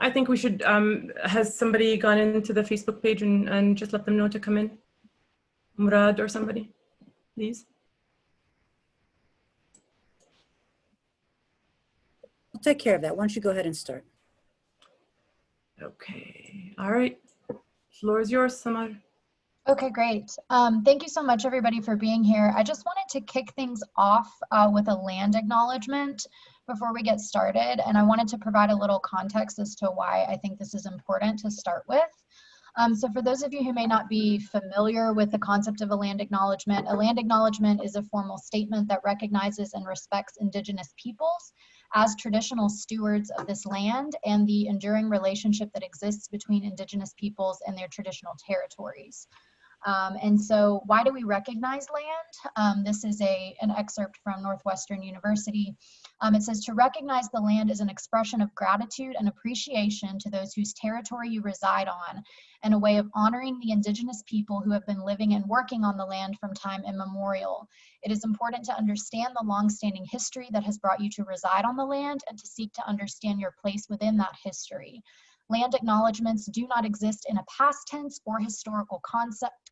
I think we should, has somebody gone into the Facebook page and just let them know to come in? Murad or somebody, please. I'll take care of that. Why don't you go ahead and start? Okay, all right. Floor is yours, Samar. Okay, great. Thank you so much, everybody, for being here. I just wanted to kick things off with a land acknowledgement before we get started, and I wanted to provide a little context as to why I think this is important to start with. So for those of you who may not be familiar with the concept of a land acknowledgement is a formal statement that recognizes and respects Indigenous peoples as traditional stewards of this land and the enduring relationship that exists between Indigenous peoples and their traditional territories. And so why do we recognize land? This is an excerpt from Northwestern University. It says, to recognize the land is an expression of gratitude and appreciation to those whose territory you reside on, and a way of honoring the Indigenous people who have been living and working on the land from time immemorial. It is important to understand the longstanding history that has brought you to reside on the land and to seek to understand your place within that history. Land acknowledgements do not exist in a past tense or historical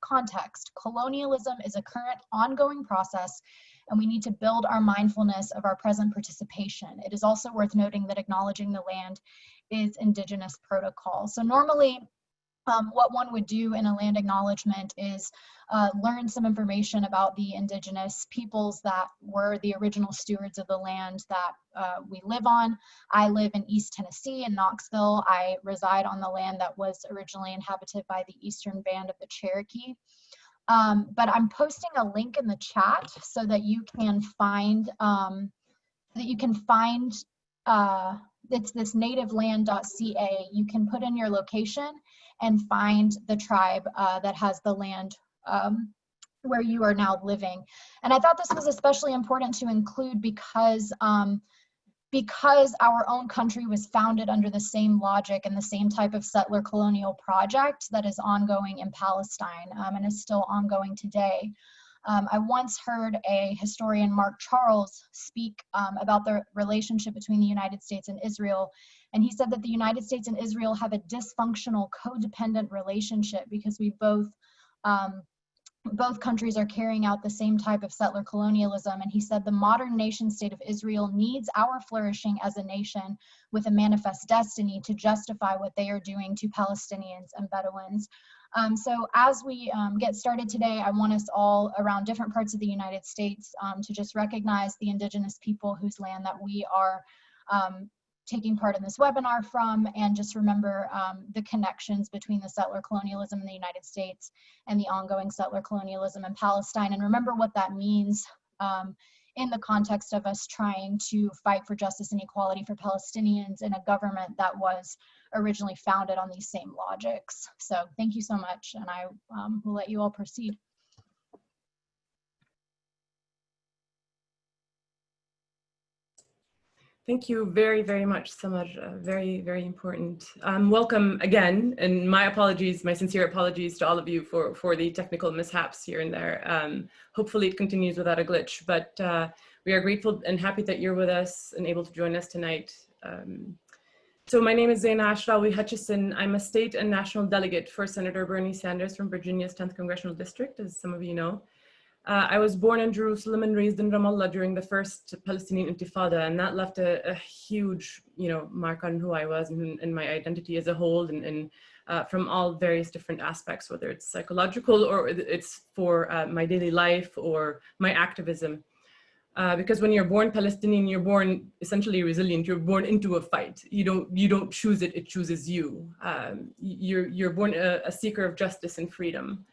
context. Colonialism is a current ongoing process, and we need to build our mindfulness of our present participation. It is also worth noting that acknowledging the land is Indigenous protocol. So normally, what one would do in a land acknowledgement is learn some information about the Indigenous peoples that were the original stewards of the land that we live on. I live in East Tennessee in Knoxville. I reside on the land that was originally inhabited by the Eastern Band of the Cherokee. But I'm posting a link in the chat so that you can find, it's this nativeland.ca. You can put in your location and find the tribe that has the land where you are now living. And I thought this was especially important to include because our own country was founded under the same logic and the same type of settler colonial project that is ongoing in Palestine and is still ongoing today. I once heard a historian, Mark Charles, speak about the relationship between the United States and Israel. And he said that the United States and Israel have a dysfunctional codependent relationship because we both countries are carrying out the same type of settler colonialism. And he said the modern nation state of Israel needs our flourishing as a nation with a manifest destiny to justify what they are doing to Palestinians and Bedouins. So as we get started today, I want us all around different parts of the United States to just recognize the Indigenous people whose land that we are taking part in this webinar from, and just remember the connections between the settler colonialism in the United States and the ongoing settler colonialism in Palestine, and remember what that means in the context of us trying to fight for justice and equality for Palestinians in a government that was originally founded on these same logics. So thank you so much, and I will let you all proceed. Thank you very, very much, Samar. Very, very important. Welcome again, and my apologies, my sincere apologies to all of you for the technical mishaps here and there. Hopefully it continues without a glitch, but we are grateful and happy that you're with us and able to join us tonight. So my name is Zeina Ashrawi Hutchison. I'm a state and national delegate for Senator Bernie Sanders from Virginia's 10th Congressional District, as some of you know. I was born in Jerusalem and raised in Ramallah during the first Palestinian Intifada, and that left a huge, mark on who I was and my identity as a whole, and from all various different aspects, whether it's psychological or it's for my daily life or my activism. Because when you're born Palestinian, you're born essentially resilient. You're born into a fight. You don't choose it; it chooses you. You're born a seeker of justice and freedom.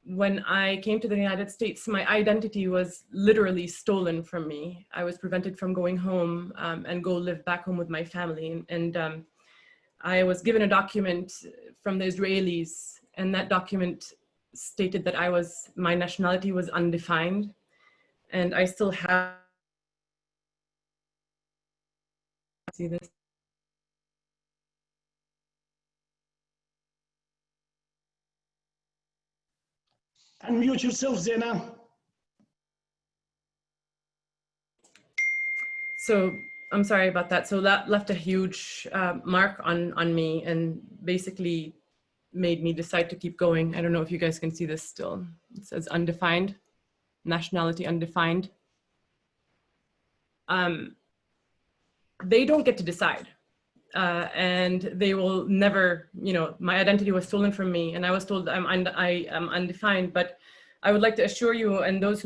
When I came to the United States, my identity was literally stolen from me. I was prevented from going home and go live back home with my family. And I was given a document from the Israelis, and that document stated that my nationality was undefined. And I still have, see this? Unmute yourself, Zeina. So I'm sorry about that. So that left a huge mark on me and basically made me decide to keep going. I don't know if you guys can see this still. It says undefined, nationality undefined. They don't get to decide. And they will never, you know, my identity was stolen from me and I was told I am undefined, but I would like to assure you and those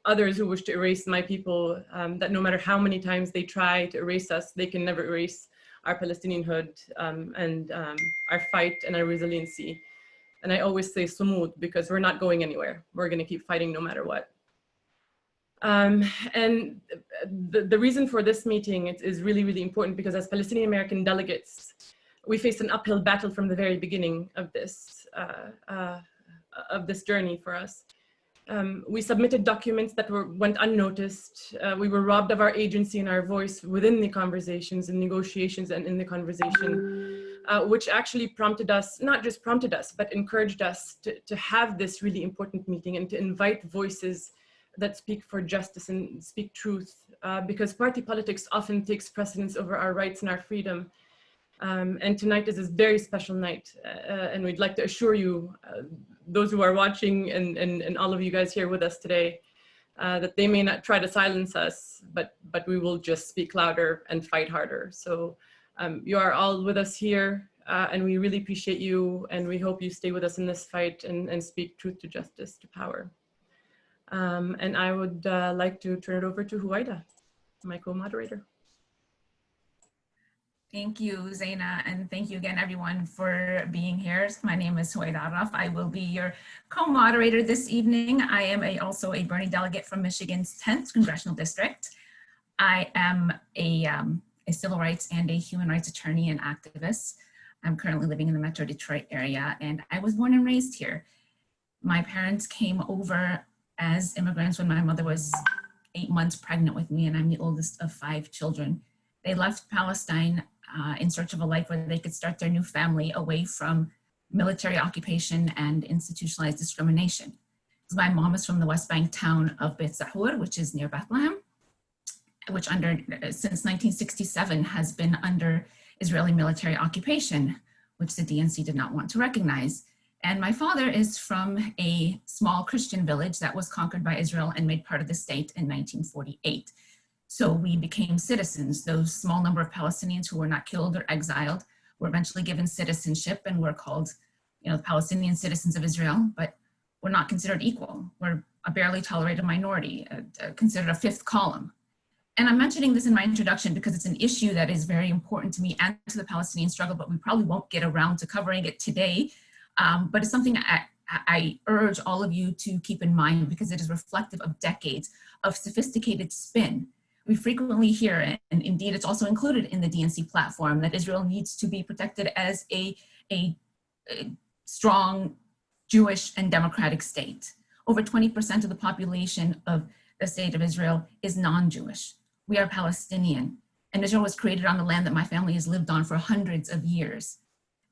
others who wish to erase my people, that no matter how many times they try to erase us, they can never erase our Palestinianhood and our fight and our resiliency. And I always say sumud because we're not going anywhere. We're gonna keep fighting no matter what. And the reason for this meeting is really, really important because as Palestinian American delegates, we faced an uphill battle from the very beginning of this journey for us. We submitted documents that went unnoticed. We were robbed of our agency and our voice within the conversations and negotiations and in the conversation, which actually prompted us, not just prompted us, but encouraged us to have this really important meeting and to invite voices that speak for justice and speak truth, because party politics often takes precedence over our rights and our freedom. And tonight is a very special night, and we'd like to assure you, those who are watching and all of you guys here with us today, that they may not try to silence us, but we will just speak louder and fight harder. So you are all with us here, and we really appreciate you, and we hope you stay with us in this fight and speak truth to justice to power. And I would like to turn it over to Huwaida, my co-moderator. Thank you, Zeina, and thank you again, everyone, for being here. My name is Huwaida Arraf. I will be your co-moderator this evening. I am also a Bernie delegate from Michigan's 10th Congressional District. I am a civil rights and a human rights attorney and activist. I'm currently living in the Metro Detroit area, and I was born and raised here. My parents came over as immigrants when my mother was 8 months pregnant with me, and I'm the oldest of 5 children. They left Palestine in search of a life where they could start their new family away from military occupation and institutionalized discrimination. My mom is from the West Bank town of Beit Zahur, which is near Bethlehem, which since 1967 has been under Israeli military occupation, which the DNC did not want to recognize. And my father is from a small Christian village that was conquered by Israel and made part of the state in 1948. So we became citizens. Those small number of Palestinians who were not killed or exiled were eventually given citizenship and were called, Palestinian citizens of Israel, but we're not considered equal. We're a barely tolerated minority, considered a 5th column. And I'm mentioning this in my introduction because it's an issue that is very important to me and to the Palestinian struggle, but we probably won't get around to covering it today. But it's something I urge all of you to keep in mind because it is reflective of decades of sophisticated spin. We frequently hear, and indeed it's also included in the DNC platform, that Israel needs to be protected as a strong Jewish and democratic state. Over 20% of the population of the state of Israel is non-Jewish. We are Palestinian, and Israel was created on the land that my family has lived on for hundreds of years.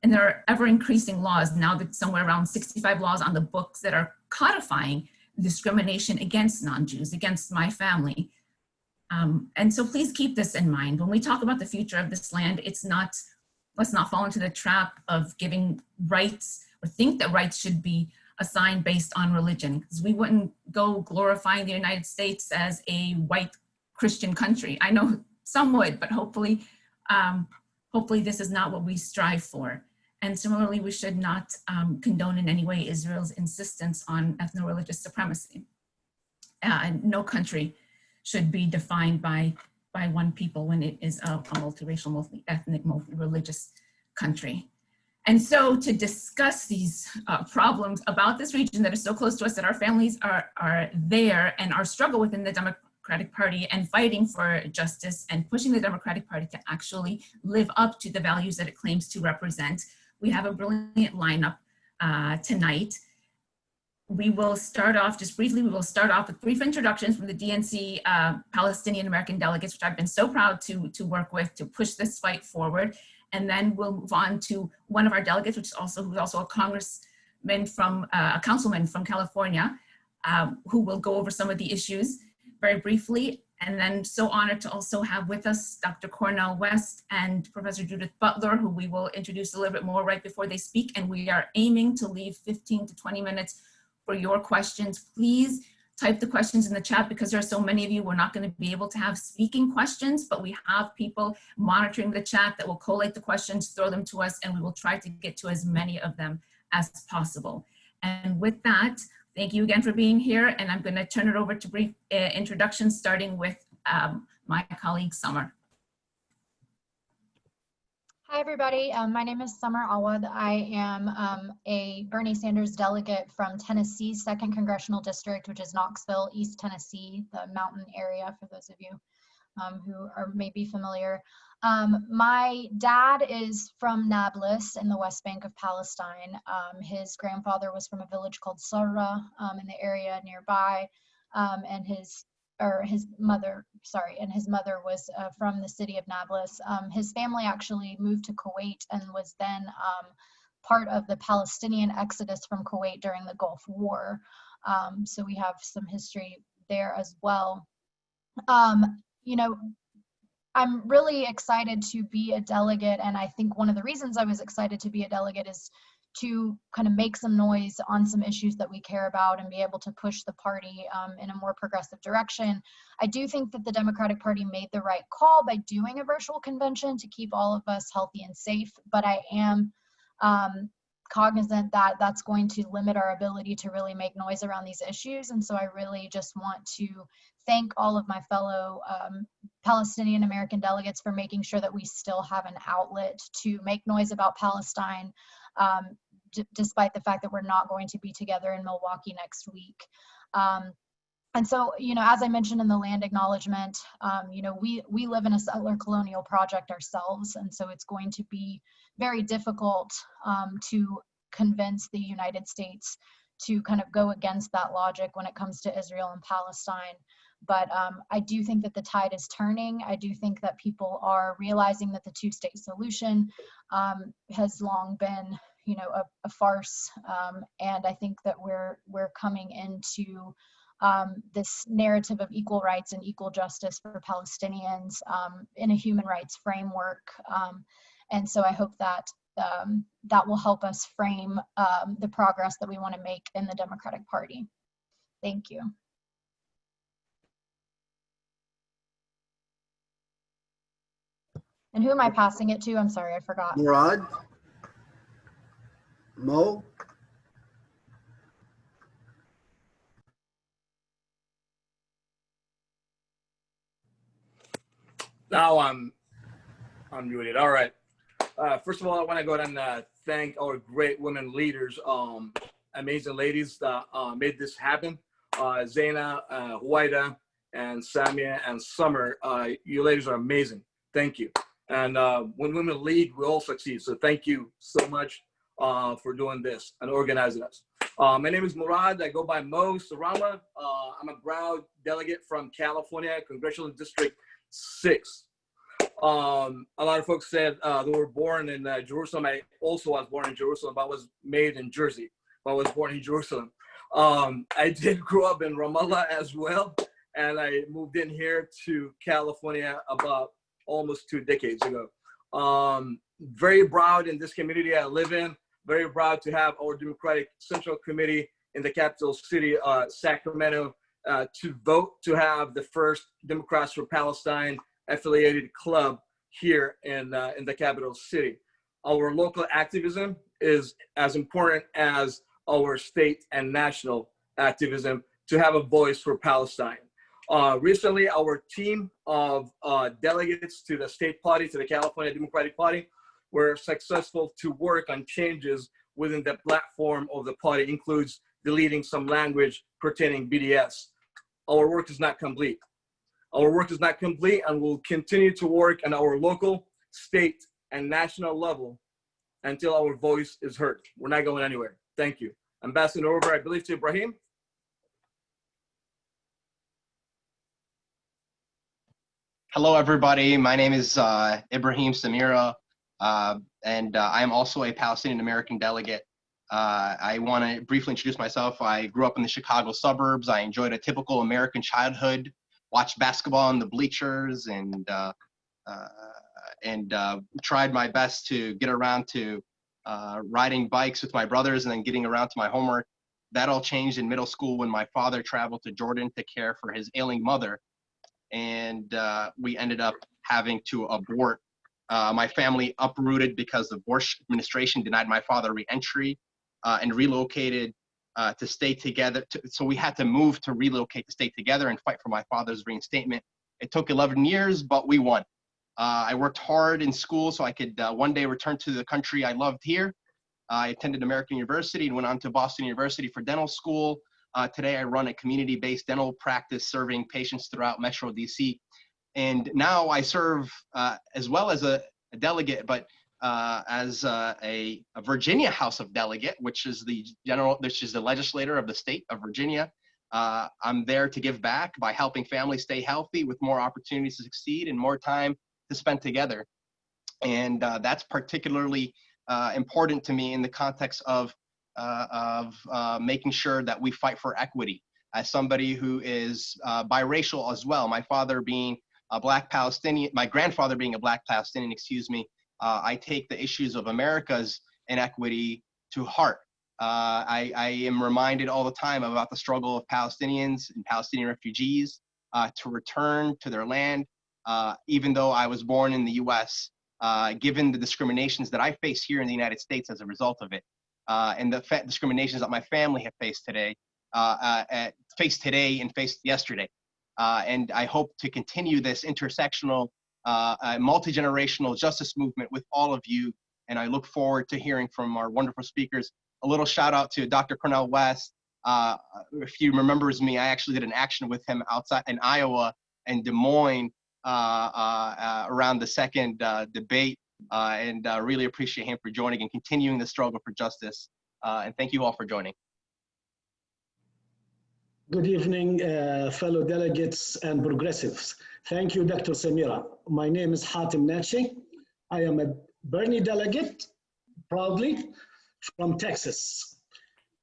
And there are ever increasing laws, now that somewhere around 65 laws on the books that are codifying discrimination against non-Jews, against my family. And so please keep this in mind. When we talk about the future of this land, let's not fall into the trap of giving rights or think that rights should be assigned based on religion, because we wouldn't go glorifying the United States as a white Christian country. I know some would, but hopefully this is not what we strive for. And similarly, we should not condone in any way Israel's insistence on ethno-religious supremacy. And no country should be defined by one people when it is a multiracial, multi-ethnic, multi-religious country. And so to discuss these problems about this region that is so close to us, that our families are there, and our struggle within the Democratic Party and fighting for justice and pushing the Democratic Party to actually live up to the values that it claims to represent, we have a brilliant lineup tonight. We will start off, just briefly, with brief introductions from the DNC Palestinian American Delegates, which I've been so proud to work with to push this fight forward. And then we'll move on to one of our delegates, who's also a councilman from California, who will go over some of the issues very briefly. And then so honored to also have with us Dr. Cornel West and Professor Judith Butler, who we will introduce a little bit more right before they speak. And we are aiming to leave 15 to 20 minutes for your questions. Please type the questions in the chat because there are so many of you. We're not going to be able to have speaking questions, but we have people monitoring the chat that will collate the questions, throw them to us, and we will try to get to as many of them as possible. And with that, thank you again for being here. And I'm going to turn it over to brief introductions, starting with my colleague, Samir. Hi, everybody. My name is Samir Awad. I am a Bernie Sanders delegate from Tennessee's 2nd Congressional District, which is Knoxville, East Tennessee, the mountain area, for those of you who are maybe familiar. My dad is from Nablus in the West Bank of Palestine. His grandfather was from a village called Sarama in the area nearby, and his mother was from the city of Nablus. His family actually moved to Kuwait and was then part of the Palestinian exodus from Kuwait during the Gulf War. So we have some history there as well. You know, I'm really excited to be a delegate, and I think one of the reasons I was excited to be a delegate is to kind of make some noise on some issues that we care about and be able to push the party in a more progressive direction. I do think that the Democratic Party made the right call by doing a virtual convention to keep all of us healthy and safe, but I am cognizant that that's going to limit our ability to really make noise around these issues. And so I really just want to thank all of my fellow Palestinian American delegates for making sure that we still have an outlet to make noise about Palestine, despite the fact that we're not going to be together in Milwaukee next week. And so, you know, as I mentioned in the land acknowledgement, you know, we live in a settler colonial project ourselves, and so it's going to be very difficult to convince the United States to kind of go against that logic when it comes to Israel and Palestine. But I do think that the tide is turning. I do think that people are realizing that the two-state solution has long been, you know, a farce, and I think that we're coming into this narrative of equal rights and equal justice for Palestinians in a human rights framework. And so I hope that that will help us frame the progress that we want to make in the Democratic Party. Thank you. And who am I passing it to? I'm sorry, I forgot. Murad? Mo? Now I'm muted. All right. First of all, I want to go ahead and thank our great women leaders, amazing ladies that made this happen. Zeina, Huwaida, and Samia, and Samir. You ladies are amazing. Thank you. And when women lead, we all succeed. So thank you so much for doing this and organizing us. My name is Murad. I go by Mo Sarama. I'm a proud delegate from California, Congressional District 6. A lot of folks said they were born in Jerusalem. I also was born in Jerusalem, but I was made in Jersey. But I was born in Jerusalem. I did grow up in Ramallah as well, and I moved in here to California about almost 2 decades ago. Very proud in this community I live in. Very proud to have our Democratic Central Committee in the capital city, Sacramento, to vote to have the first Democrats for Palestine affiliated club here in the capital city. Our local activism is as important as our state and national activism to have a voice for Palestine. Recently, our team of delegates to the state party, to the California Democratic Party, were successful to work on changes within the platform of the party, includes deleting some language pertaining BDS. Our work is not complete. Our work is not complete, and we'll continue to work on our local, state, and national level until our voice is heard. We're not going anywhere. Thank you. Ambassador over, I believe, to Ibraheem. Hello, everybody. My name is Ibraheem Samirah, and I am also a Palestinian American delegate. I want to briefly introduce myself. I grew up in the Chicago suburbs. I enjoyed a typical American childhood watched basketball in the bleachers and tried my best to get around to riding bikes with my brothers and then getting around to my homework. That all changed in middle school when my father traveled to Jordan to care for his ailing mother. And we ended up having to abort. My family uprooted because the Bush administration denied my father re-entry and relocated to stay together. So we had to move to relocate to stay together and fight for my father's reinstatement. It took 11 years, but we won. I worked hard in school so I could one day return to the country I loved here. I attended American University and went on to Boston University for dental school. Today I run a community-based dental practice serving patients throughout Metro DC. And now I serve as well as a delegate, but as a Virginia House of Delegate, which is the legislator of the state of Virginia. I'm there to give back by helping families stay healthy with more opportunities to succeed and more time to spend together. And that's particularly important to me in the context of making sure that we fight for equity. As somebody who is biracial as well, my father being a Black Palestinian, my grandfather being a Black Palestinian, excuse me, I take the issues of America's inequity to heart. I am reminded all the time about the struggle of Palestinians and Palestinian refugees to return to their land, even though I was born in the US, given the discriminations that I face here in the United States as a result of it, and the discriminations that my family have faced today, and faced yesterday. And I hope to continue this intersectional, multi-generational justice movement with all of you. And I look forward to hearing from our wonderful speakers. A little shout out to Dr. Cornel West. If he remembers me, I actually did an action with him outside in Iowa and Des Moines around the second debate. And really appreciate him for joining and continuing the struggle for justice. And thank you all for joining. Good evening, fellow delegates and progressives. Thank you, Dr. Samirah. My name is Hatem Natsheh. I am a Bernie delegate, proudly, from Texas.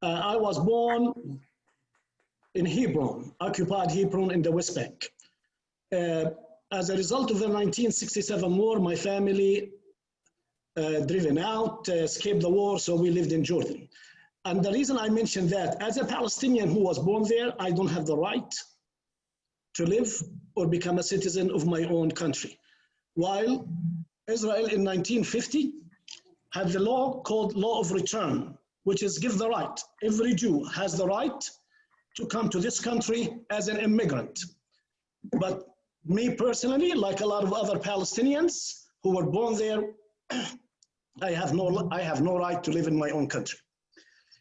I was born in Hebron, occupied Hebron in the West Bank. As a result of the 1967 war, my family driven out, escaped the war, so we lived in Jordan. And the reason I mention that, as a Palestinian who was born there, I don't have the right to live or become a citizen of my own country. While Israel in 1950 had the law called law of return, which is give the right. Every Jew has the right to come to this country as an immigrant. But me personally, like a lot of other Palestinians who were born there, I have no right to live in my own country.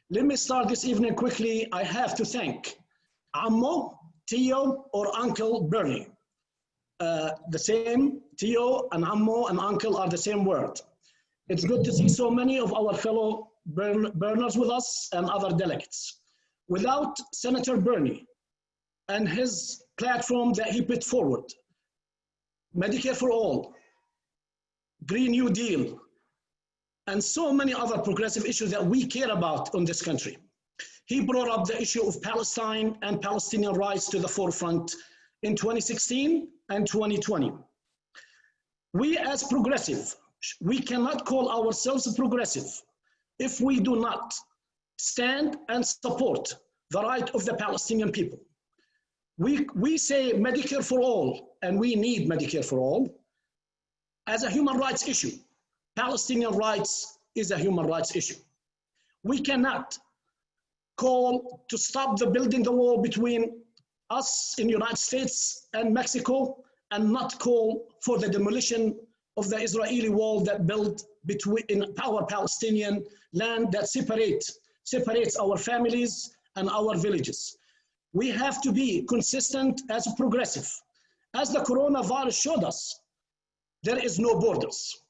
Let me start this evening quickly. I have to thank Ammo, Tio, or Uncle Bernie. The same, Tio and Ammo and Uncle are the same word. It's good to see so many of our fellow Berners with us and other delegates. Without Senator Bernie and his platform that he put forward, Medicare for all, Green New Deal, and so many other progressive issues that we care about in this country. He brought up the issue of Palestine and Palestinian rights to the forefront in 2016 and 2020. We as progressive, we cannot call ourselves progressive if we do not stand and support the right of the Palestinian people. We say Medicare for all, and we need Medicare for all as a human rights issue. Palestinian rights is a human rights issue. We cannot call to stop the building the wall between us in the United States and Mexico and not call for the demolition of the Israeli wall that built in our Palestinian land that separates our families and our villages. We have to be consistent as a progressive. As the coronavirus showed us, there is no borders.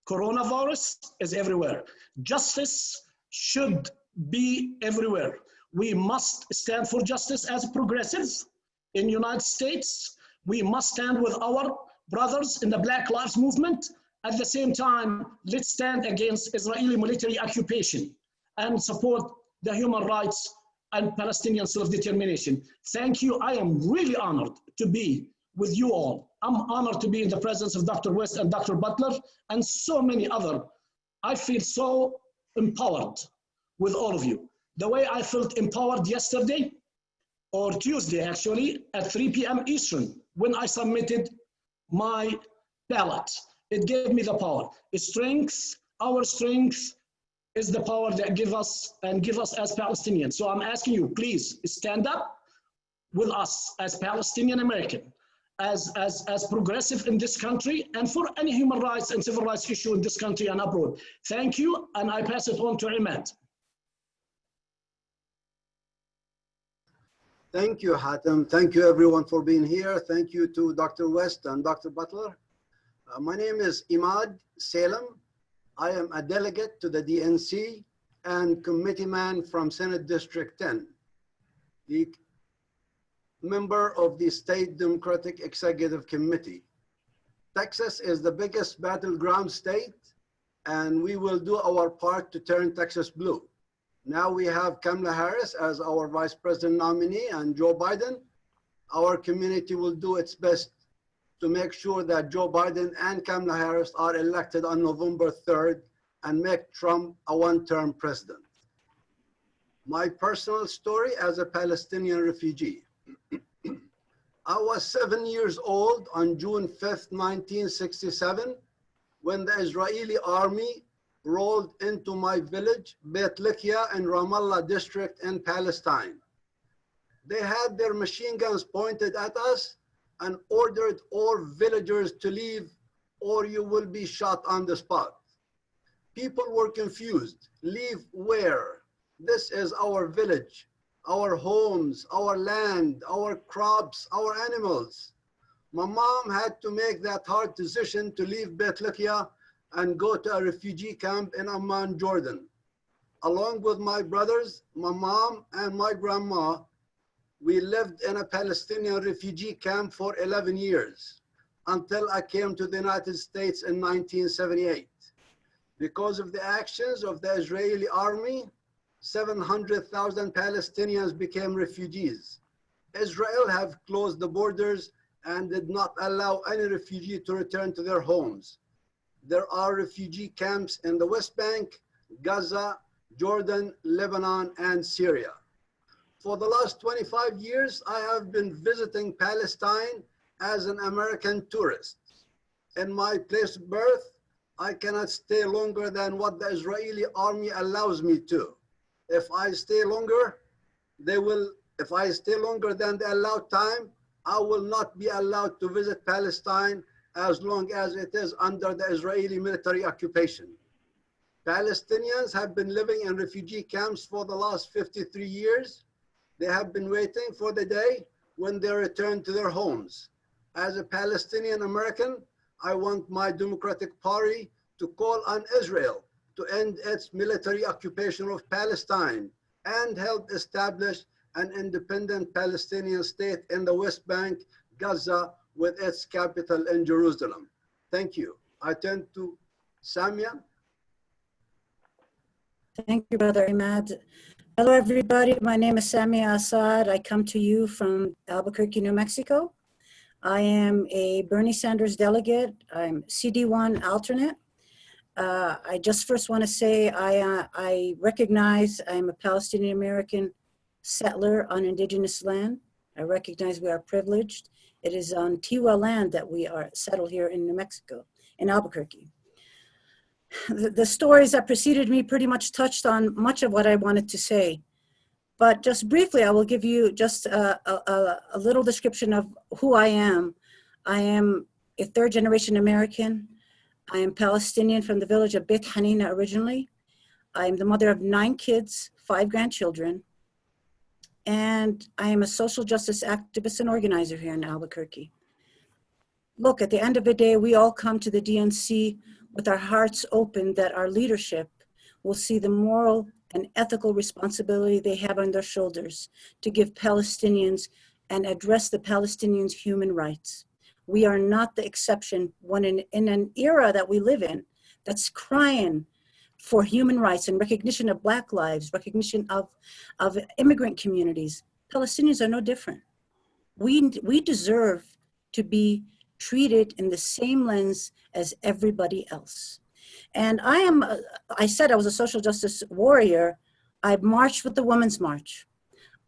Coronavirus is everywhere. Justice should be everywhere. We must stand for justice as progressives in the United States. We must stand with our brothers in the Black Lives Movement. At the same time, let's stand against Israeli military occupation and support the human rights and Palestinian self-determination. Thank you. I am really honored to be with you all. I'm honored to be in the presence of Dr. West and Dr. Butler and so many other. I feel so empowered with all of you. The way I felt empowered yesterday, or Tuesday actually, at 3 p.m. Eastern, when I submitted my ballot. It gave me the power. Strength, our strength is the power that give us as Palestinians. So I'm asking you, please stand up with us as Palestinian American, as progressive in this country, and for any human rights and civil rights issue in this country and abroad. Thank you, and I pass it on to Emad. Thank you, Hatem. Thank you, everyone, for being here. Thank you to Dr. West and Dr. Butler. My name is Emad Salem. I am a delegate to the DNC and committeeman from Senate District 10, the member of the State Democratic Executive Committee. Texas is the biggest battleground state, and we will do our part to turn Texas blue. Now we have Kamala Harris as our vice president nominee and Joe Biden. Our community will do its best to make sure that Joe Biden and Kamala Harris are elected on November 3rd and make Trump a one-term president. My personal story as a Palestinian refugee. I was 7 years old on June 5th, 1967, when the Israeli army rolled into my village, Beit Likia in Ramallah district in Palestine. They had their machine guns pointed at us and ordered all villagers to leave or you will be shot on the spot. People were confused. Leave where? This is our village, our homes, our land, our crops, our animals. My mom had to make that hard decision to leave Beit Likia and go to a refugee camp in Amman, Jordan. Along with my brothers, my mom, and my grandma, we lived in a Palestinian refugee camp for 11 years until I came to the United States in 1978. Because of the actions of the Israeli army, 700,000 Palestinians became refugees. Israel have closed the borders and did not allow any refugee to return to their homes. There are refugee camps in the West Bank, Gaza, Jordan, Lebanon, and Syria. For the last 25 years, I have been visiting Palestine as an American tourist. In my place of birth, I cannot stay longer than what the Israeli army allows me to. If I stay longer than the allowed time, I will not be allowed to visit Palestine as long as it is under the Israeli military occupation. Palestinians have been living in refugee camps for the last 53 years. They have been waiting for the day when they return to their homes. As a Palestinian American, I want my Democratic Party to call on Israel to end its military occupation of Palestine and help establish an independent Palestinian state in the West Bank, Gaza, with its capital in Jerusalem. Thank you. I turn to Samia. Thank you, Brother Emad. Hello, everybody. My name is Samia Assad. I come to you from Albuquerque, New Mexico. I am a Bernie Sanders delegate. I'm CD1 alternate. I just first want to say I recognize I'm a Palestinian American settler on indigenous land. I recognize we are privileged. It is on Tiwa land that we are settled here in New Mexico, in Albuquerque. The stories that preceded me pretty much touched on much of what I wanted to say. But just briefly, I will give you just a little description of who I am. I am a third-generation American. I am Palestinian from the village of Beit Hanina originally. I am the mother of 9 kids, 5 grandchildren. And I am a social justice activist and organizer here in Albuquerque. Look, at the end of the day, we all come to the DNC with our hearts open that our leadership will see the moral and ethical responsibility they have on their shoulders to give Palestinians and address the Palestinians' human rights. We are not the exception when in an era that we live in that's crying for human rights and recognition of Black lives, recognition of immigrant communities. Palestinians are no different. We deserve to be treated in the same lens as everybody else. And I said I was a social justice warrior. I've marched with the Women's March.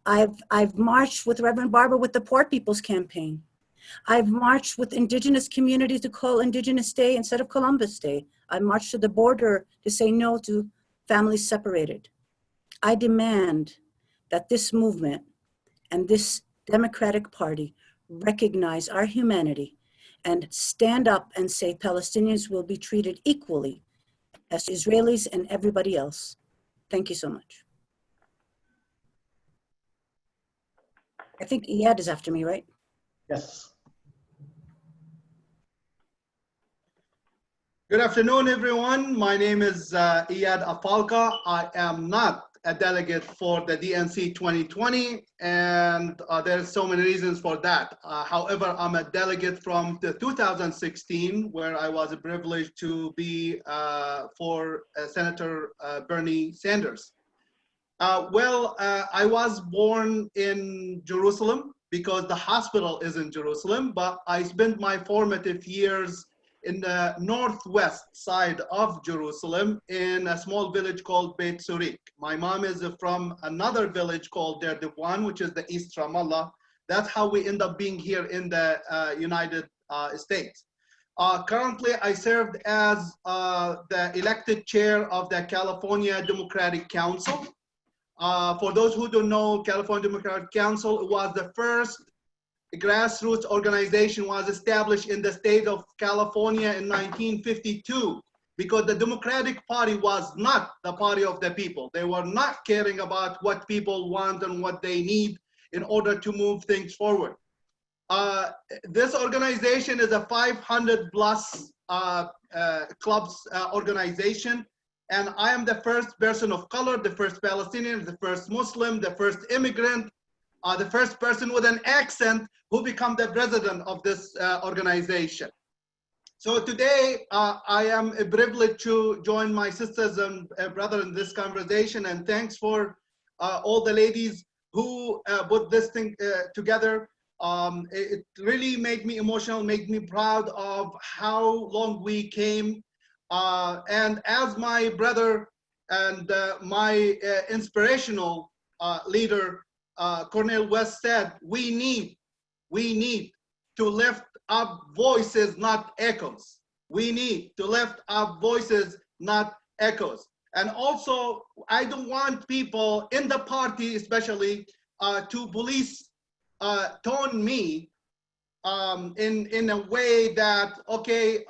I've marched with Reverend Barber with the Poor People's Campaign. I've marched with indigenous communities to call Indigenous Day instead of Columbus Day. I marched to the border to say no to families separated. I demand that this movement and this Democratic Party recognize our humanity and stand up and say Palestinians will be treated equally as Israelis and everybody else. Thank you so much. I think Iyad is after me, right? Yes. Good afternoon, everyone. My name is Iyad Afalqa. I am not a delegate for the DNC 2020, and there's so many reasons for that. However, I'm a delegate from the 2016, where I was privileged to be for Senator Bernie Sanders. I was born in Jerusalem because the hospital is in Jerusalem, but I spent my formative years in the northwest side of Jerusalem in a small village called Beit Surik. My mom is from another village called Der Diwan, which is the East Ramallah. That's how we end up being here in the United States. Currently, I served as the elected chair of the California Democratic Council. For those who don't know, California Democratic Council was the first grassroots organization was established in the state of California in 1952 because the Democratic Party was not the party of the people. They were not caring about what people want and what they need in order to move things forward. This organization is a 500 plus clubs organization, and I am the first person of color, the first Palestinian, the first Muslim, the first immigrant, the first person with an accent who become the president of this organization. So today, I am privileged to join my sisters and brother in this conversation, and thanks for all the ladies who put this thing together. It really made me emotional, made me proud of how long we came. And as my brother and my inspirational leader, Cornel West said, we need to lift up voices, not echoes. We need to lift up voices, not echoes. And also, I don't want people in the party, especially, to police tone me in a way that, okay,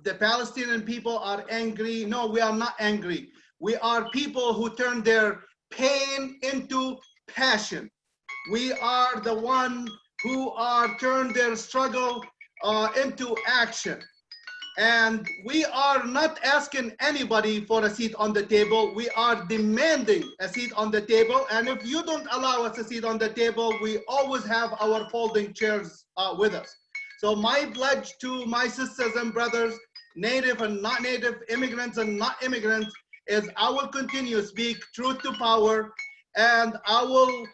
the Palestinian people are angry. No, we are not angry. We are people who turn their pain into passion. We are the one who are turned their struggle into action. And we are not asking anybody for a seat on the table. We are demanding a seat on the table. And if you don't allow us a seat on the table, we always have our folding chairs with us. So my pledge to my sisters and brothers, native and not native, immigrants and not immigrants, is I will continue to speak truth to power, and I will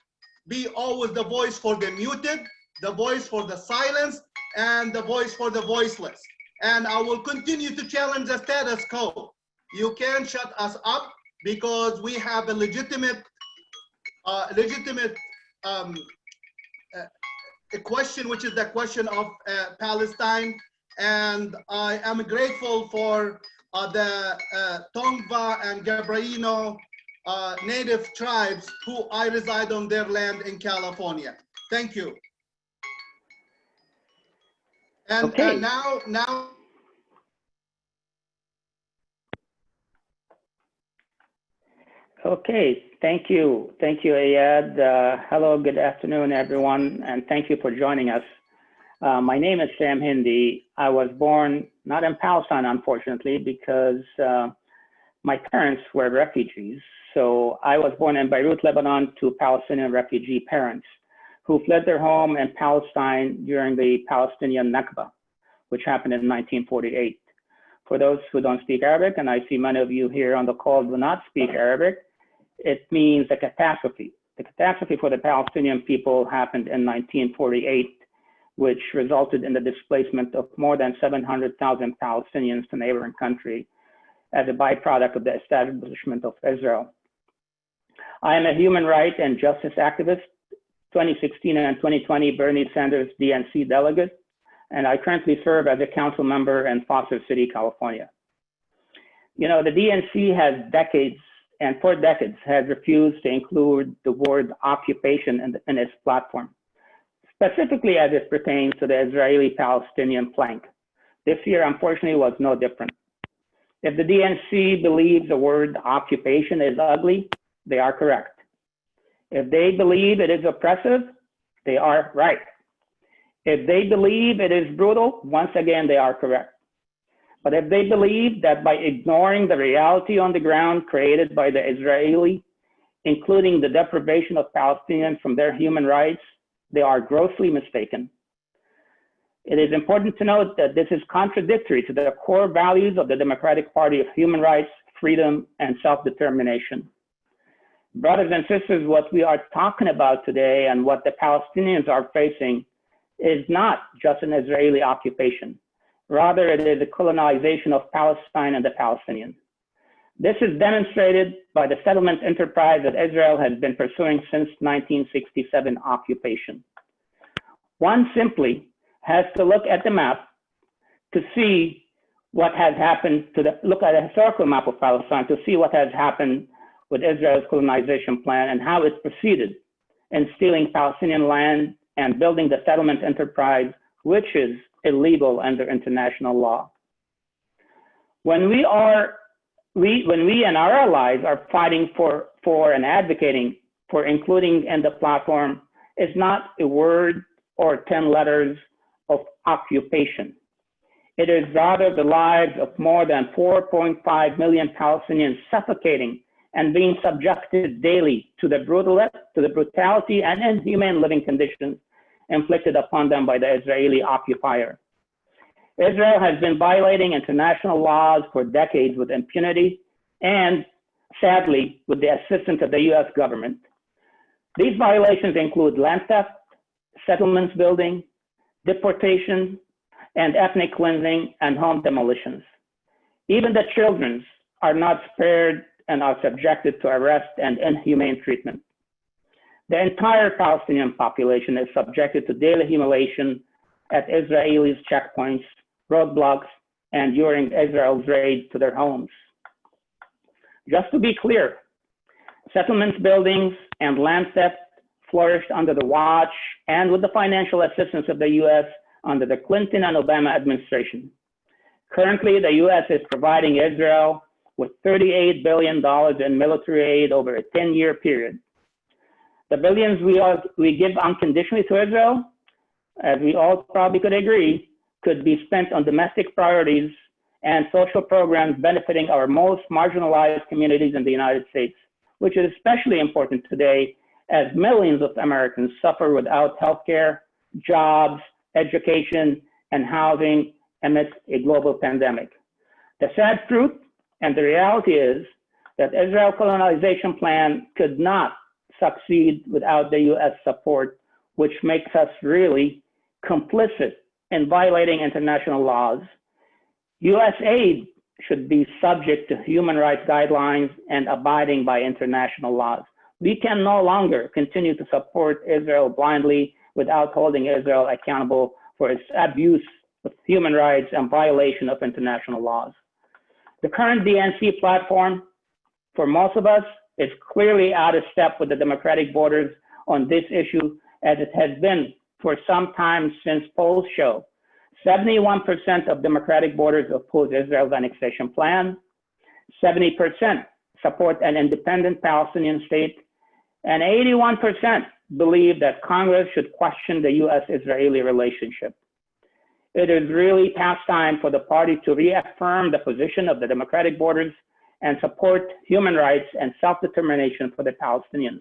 be always the voice for the muted, the voice for the silenced, and the voice for the voiceless. And I will continue to challenge the status quo. You can't shut us up because we have a legitimate a question, which is the question of Palestine. And I am grateful for the Tongva and Gabriino native tribes who I reside on their land in California. Thank you. And okay. Now. Okay, thank you, Iyad. Hello, good afternoon, everyone, and thank you for joining us. My name is Sam Hindi. I was born not in Palestine, unfortunately, because my parents were refugees. So I was born in Beirut, Lebanon, to Palestinian refugee parents who fled their home in Palestine during the Palestinian Nakba, which happened in 1948. For those who don't speak Arabic, and I see many of you here on the call do not speak Arabic, it means a catastrophe. The catastrophe for the Palestinian people happened in 1948 which resulted in the displacement of more than 700,000 Palestinians to neighboring country as a byproduct of the establishment of Israel. I am a human rights and justice activist, 2016 and 2020 Bernie Sanders DNC delegate, and I currently serve as a council member in Foster City, California. You know, the DNC has decades, and for decades, has refused to include the word occupation in its platform, specifically as it pertains to the Israeli-Palestinian flank. This year, unfortunately, was no different. If the DNC believes the word occupation is ugly, they are correct. If they believe it is oppressive, they are right. If they believe it is brutal, once again, they are correct. But if they believe that by ignoring the reality on the ground created by the Israeli, including the deprivation of Palestinians from their human rights, they are grossly mistaken. It is important to note that this is contradictory to the core values of the Democratic Party of human rights, freedom, and self-determination. Brothers and sisters, what we are talking about today and what the Palestinians are facing is not just an Israeli occupation. Rather, it is the colonization of Palestine and the Palestinians. This is demonstrated by the settlement enterprise that Israel has been pursuing since 1967 occupation. One simply has to look at the map to see what has happened look at a historical map of Palestine to see what has happened with Israel's colonization plan and how it proceeded in stealing Palestinian land and building the settlement enterprise, which is illegal under international law. When we and our allies are fighting for and advocating for including in the platform, is not a word or 10 letters of occupation. It is rather the lives of more than 4.5 million Palestinians suffocating and being subjected daily to the brutality and inhumane living conditions inflicted upon them by the Israeli occupier. Israel has been violating international laws for decades with impunity and, sadly, with the assistance of the US government. These violations include land theft, settlements building, deportation, and ethnic cleansing and home demolitions. Even the children are not spared and are subjected to arrest and inhumane treatment. The entire Palestinian population is subjected to daily humiliation at Israelis' checkpoints, roadblocks, and during Israel's raids to their homes. Just to be clear, settlements buildings and land theft flourished under the watch and with the financial assistance of the US under the Clinton and Obama administration. Currently, the US is providing Israel with $38 billion in military aid over a 10-year period. The billions we give unconditionally to Israel, as we all probably could agree, could be spent on domestic priorities and social programs benefiting our most marginalized communities in the United States, which is especially important today as millions of Americans suffer without healthcare, jobs, education, and housing amidst a global pandemic. The sad truth and the reality is that Israel colonization plan could not succeed without the US support, which makes us really complicit in violating international laws. US aid should be subject to human rights guidelines and abiding by international laws. We can no longer continue to support Israel blindly without holding Israel accountable for its abuse of human rights and violation of international laws. The current DNC platform, for most of us, is clearly out of step with the democratic borders on this issue, as it has been for some time since polls show. 71% of democratic borders oppose Israel's annexation plan, 70% support an independent Palestinian state, and 81% believe that Congress should question the US-Israeli relationship. It is really past time for the party to reaffirm the position of the democratic borders and support human rights and self-determination for the Palestinians.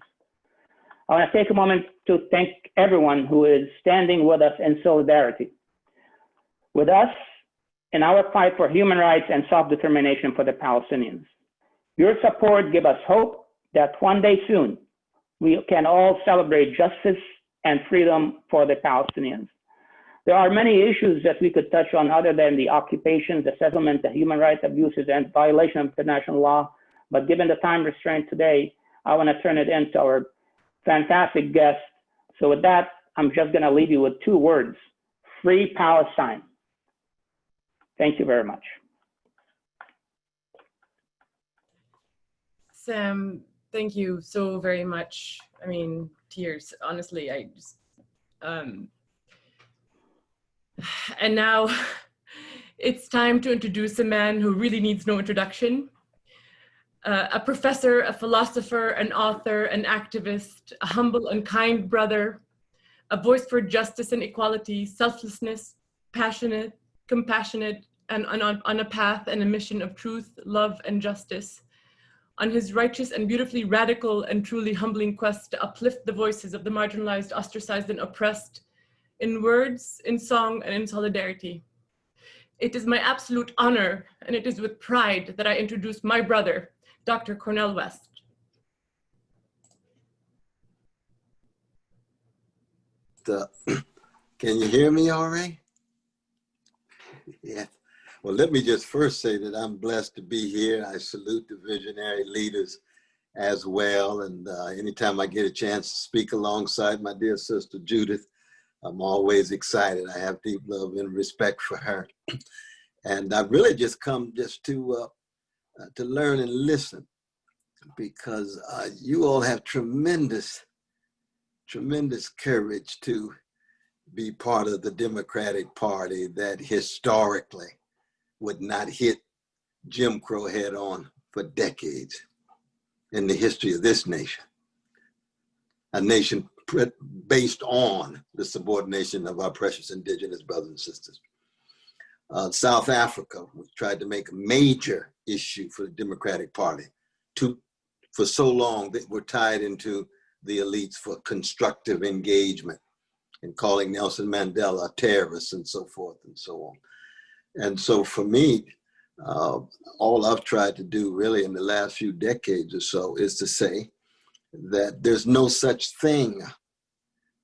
I want to take a moment to thank everyone who is standing with us in solidarity with us in our fight for human rights and self-determination for the Palestinians. Your support gives us hope that one day soon, we can all celebrate justice and freedom for the Palestinians. There are many issues that we could touch on other than the occupation, the settlement, the human rights abuses, and violation of international law. But given the time restraint today, I want to turn it into our fantastic guest. So with that, I'm just going to leave you with 2 words: free Palestine. Thank you very much. Sam, thank you so very much. I mean, tears, honestly, I just, and now it's time to introduce a man who really needs no introduction. A professor, a philosopher, an author, an activist, a humble and kind brother, a voice for justice and equality, selflessness, passionate, compassionate, and on a path and a mission of truth, love, and justice. On his righteous and beautifully radical and truly humbling quest to uplift the voices of the marginalized, ostracized, and oppressed in words, in song, and in solidarity. It is my absolute honor, and it is with pride that I introduce my brother, Dr. Cornel West. Can you hear me all right? Yeah. Well, let me just first say that I'm blessed to be here. I salute the visionary leaders as well. And anytime I get a chance to speak alongside my dear sister, Judith, I'm always excited. I have deep love and respect for her. And I've really just come just to learn and listen, because you all have tremendous courage to be part of the Democratic Party that historically would not hit Jim Crow head on for decades in the history of this nation. A nation based on the subordination of our precious indigenous brothers and sisters. South Africa tried to make a major issue for the Democratic Party. For so long, they were tied into the elites for constructive engagement and calling Nelson Mandela a terrorist and so forth and so on. And so for me, all I've tried to do really in the last few decades or so is to say that there's no such thing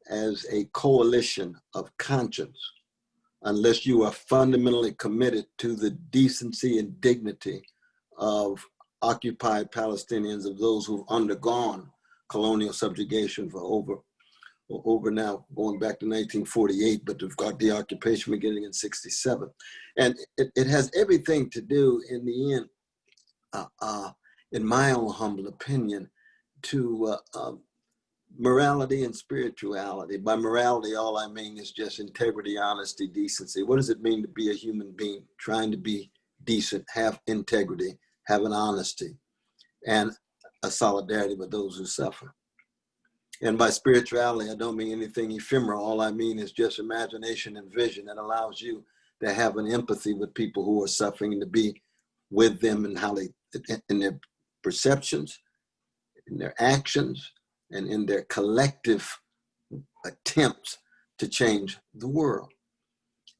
as a coalition of conscience unless you are fundamentally committed to the decency and dignity of occupied Palestinians, of those who've undergone colonial subjugation for over now, going back to 1948, but we've got the occupation beginning in 67. And it has everything to do, in the end, in my own humble opinion, to morality and spirituality. By morality, all I mean is just integrity, honesty, decency. What does it mean to be a human being trying to be decent, have integrity, have an honesty, and a solidarity with those who suffer? And by spirituality, I don't mean anything ephemeral. All I mean is just imagination and vision that allows you to have an empathy with people who are suffering and to be with them and how they, in their perceptions, in their actions, and in their collective attempts to change the world.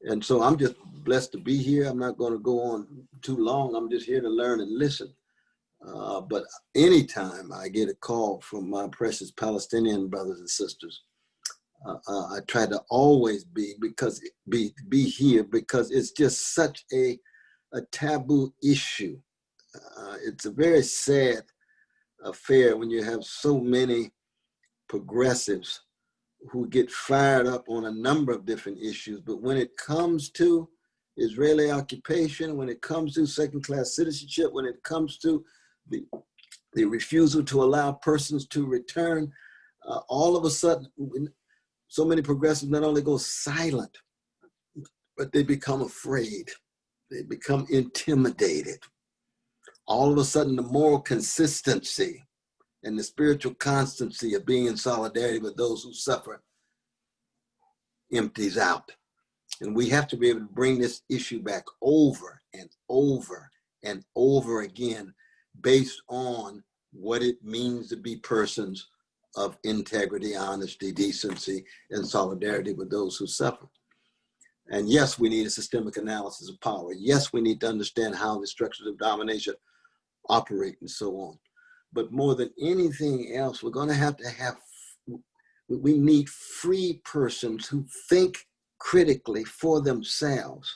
And so I'm just blessed to be here. I'm not going to go on too long. I'm just here to learn and listen. But anytime I get a call from my precious Palestinian brothers and sisters, I try to always be here because it's just such a taboo issue. It's a very sad affair when you have so many progressives who get fired up on a number of different issues. But when it comes to Israeli occupation, when it comes to second-class citizenship, when it comes to the refusal to allow persons to return, all of a sudden, so many progressives not only go silent, but they become afraid. They become intimidated. All of a sudden, the moral consistency and the spiritual constancy of being in solidarity with those who suffer empties out. And we have to be able to bring this issue back over and over and over again, based on what it means to be persons of integrity, honesty, decency, and solidarity with those who suffer. And yes, we need a systemic analysis of power. Yes, we need to understand how the structures of domination operate and so on. But more than anything else, we're going to have, we need free persons who think critically for themselves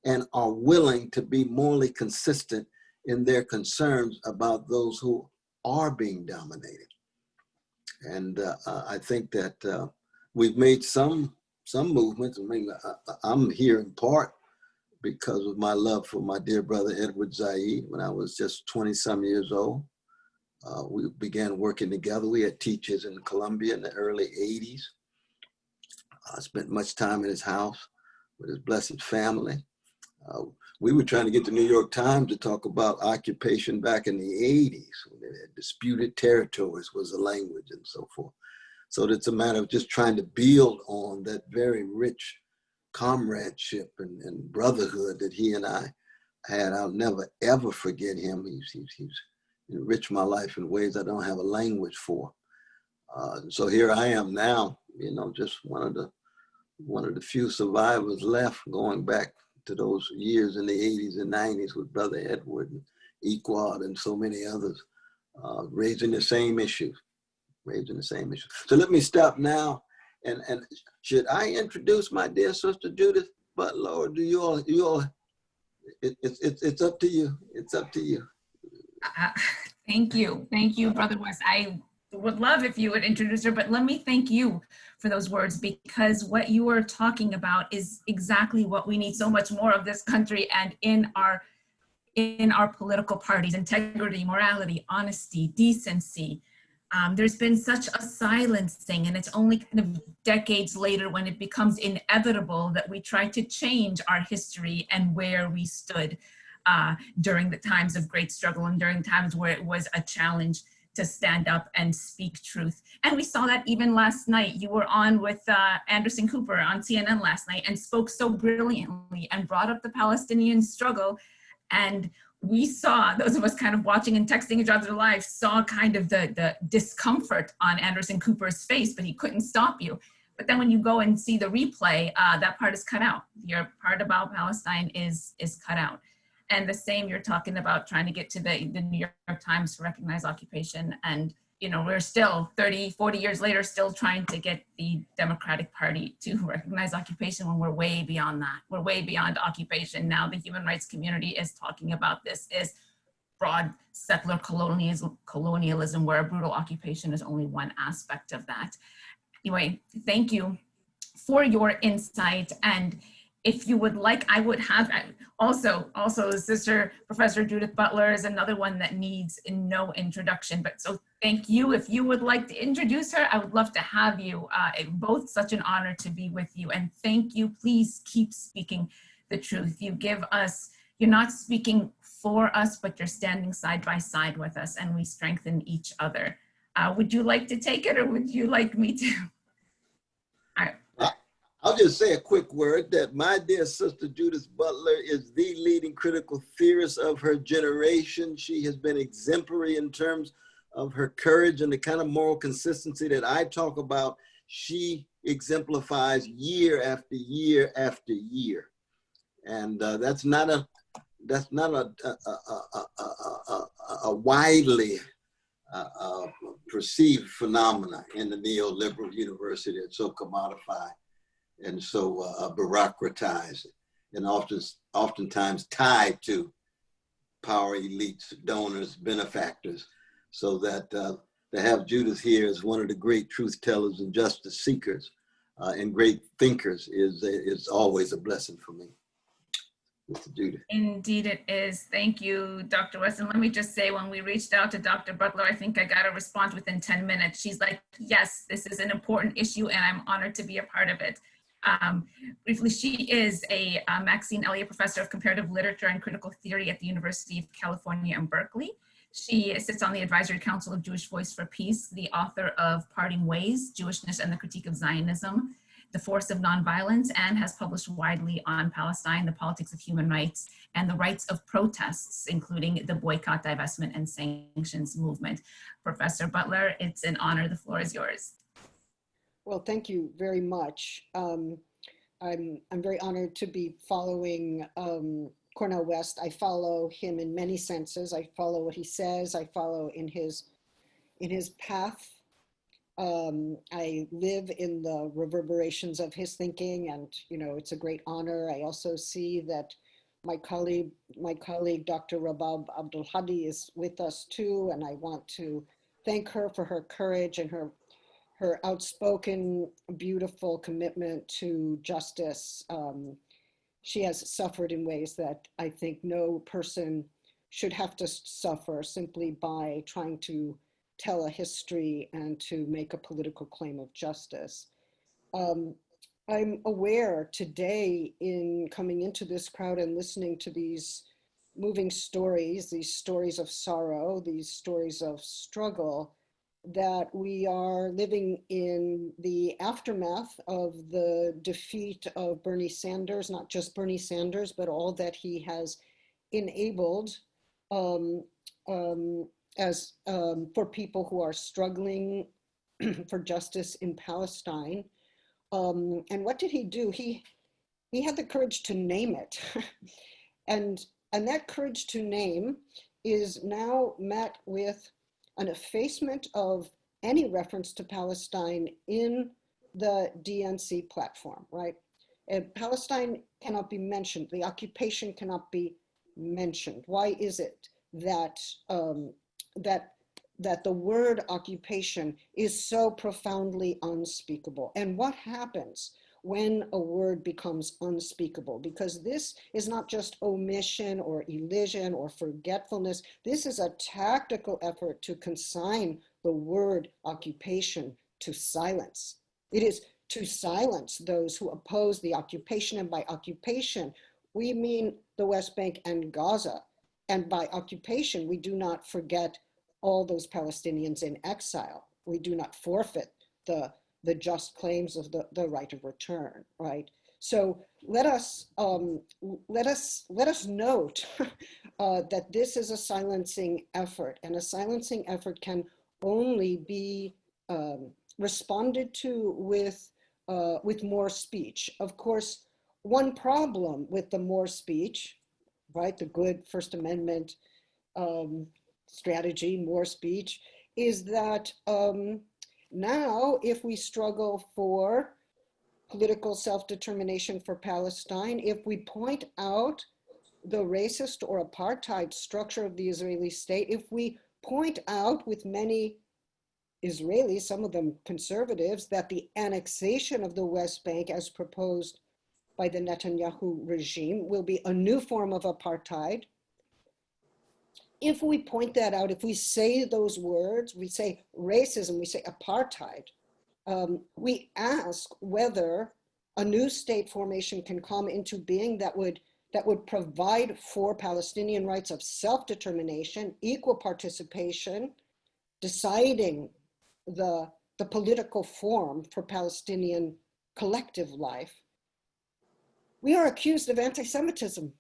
and are willing to be morally consistent in their concerns about those who are being dominated. And I think that we've made some movements. I mean, I'm here in part because of my love for my dear brother Edward Said. When I was just 20-some years old, we began working together. We had teachers in Columbia in the early 80s. I spent much time in his house with his blessed family. We were trying to get the New York Times to talk about occupation back in the 80s, when they had disputed territories was the language and so forth. So it's a matter of just trying to build on that very rich comradeship and brotherhood that he and I had. I'll never, ever forget him. He's enriched my life in ways I don't have a language for. So here I am now, you know, just one of the few survivors left, going back to those years in the 80s and 90s with Brother Edward and Awad and so many others, raising the same issues. So let me stop now. And should I introduce my dear sister Judith Butler, or do you all? It's up to you. It's up to you. Thank you, Brother West. I would love if you would introduce her, but let me thank you for those words, because what you are talking about is exactly what we need so much more of this country and in our political parties: integrity, morality, honesty, decency. There's been such a silencing, and it's only kind of decades later when it becomes inevitable that we try to change our history and where we stood during the times of great struggle and during times where it was a challenge to stand up and speak truth. And we saw that even last night. You were on with Anderson Cooper on CNN last night and spoke so brilliantly and brought up the Palestinian struggle. And we saw, those of us kind of watching and texting each other live, saw kind of the discomfort on Anderson Cooper's face, but he couldn't stop you. But then when you go and see the replay, that part is cut out. Your part about Palestine is cut out. And the same, you're talking about trying to get to the New York Times to recognize occupation. And, you know, we're still 30, 40 years later, still trying to get the Democratic Party to recognize occupation when we're way beyond that. We're way beyond occupation. Now the human rights community is talking about this as broad settler colonialism, where a brutal occupation is only one aspect of that. Anyway, thank you for your insight. And if you would like, I would have also Sister Professor Judith Butler is another one that needs no introduction. But so thank you. If you would like to introduce her, I would love to have you. Both such an honor to be with you. And thank you. Please keep speaking the truth. You give us, you're not speaking for us, but you're standing side by side with us, and we strengthen each other. Would you like to take it, or would you like me to? All right. I'll just say a quick word that my dear sister Judith Butler is the leading critical theorist of her generation. She has been exemplary in terms of her courage and the kind of moral consistency that I talk about. She exemplifies year after year after year. And that's not a widely perceived phenomena in the neoliberal university. It's so commodified and so bureaucratized, and oftentimes tied to power elites, donors, benefactors, so that to have Judith here as one of the great truth tellers and justice seekers and great thinkers is always a blessing for me. Mr. Judith. Indeed it is. Thank you, Dr. West. And let me just say, when we reached out to Dr. Butler, I think I got a response within 10 minutes. She's like, yes, this is an important issue and I'm honored to be a part of it. Briefly, she is a Maxine Elliott Professor of Comparative Literature and Critical Theory at the University of California in Berkeley. She sits on the Advisory Council of Jewish Voice for Peace, the author of Parting Ways, Jewishness and the Critique of Zionism, The Force of Nonviolence, and has published widely on Palestine, the politics of human rights, and the rights of protests, including the boycott, divestment, and sanctions movement. Professor Butler, it's an honor. The floor is yours. Well, thank you very much. I'm very honored to be following Cornel West. I follow him in many senses. I follow what he says. I follow in his path. I live in the reverberations of his thinking, and it's a great honor. I also see that my colleague, Dr. Rabab Abdul Hadi, is with us too, and I want to thank her for her courage and her outspoken, beautiful commitment to justice. She has suffered in ways that I think no person should have to suffer simply by trying to tell a history and to make a political claim of justice. I'm aware today, in coming into this crowd and listening to these moving stories, these stories of sorrow, these stories of struggle, that we are living in the aftermath of the defeat of Bernie Sanders, not just Bernie Sanders, but all that he has enabled for people who are struggling for justice in Palestine. And what did he do? He had the courage to name it. and that courage to name is now met with an effacement of any reference to Palestine in the DNC platform, right? And Palestine cannot be mentioned. The occupation cannot be mentioned. Why is it that that the word occupation is so profoundly unspeakable? And what happens when a word becomes unspeakable? Because this is not just omission or elision or forgetfulness. This is a tactical effort to consign the word occupation to silence. It is to silence those who oppose the occupation, and by occupation, we mean the West Bank and Gaza. And by occupation, we do not forget all those Palestinians in exile. We do not forfeit the just claims of the right of return, right? So let us note that this is a silencing effort, and a silencing effort can only be responded to with more speech. Of course, one problem with the more speech, right, the good First Amendment strategy, more speech, is that now if we struggle for political self-determination for Palestine, if we point out the racist or apartheid structure of the Israeli state, if we point out with many Israelis, some of them conservatives, that the annexation of the West Bank as proposed by the Netanyahu regime will be a new form of apartheid. If we point that out, if we say those words, we say racism, we say apartheid, we ask whether a new state formation can come into being that would provide for Palestinian rights of self-determination, equal participation, deciding the political form for Palestinian collective life. We are accused of anti-Semitism.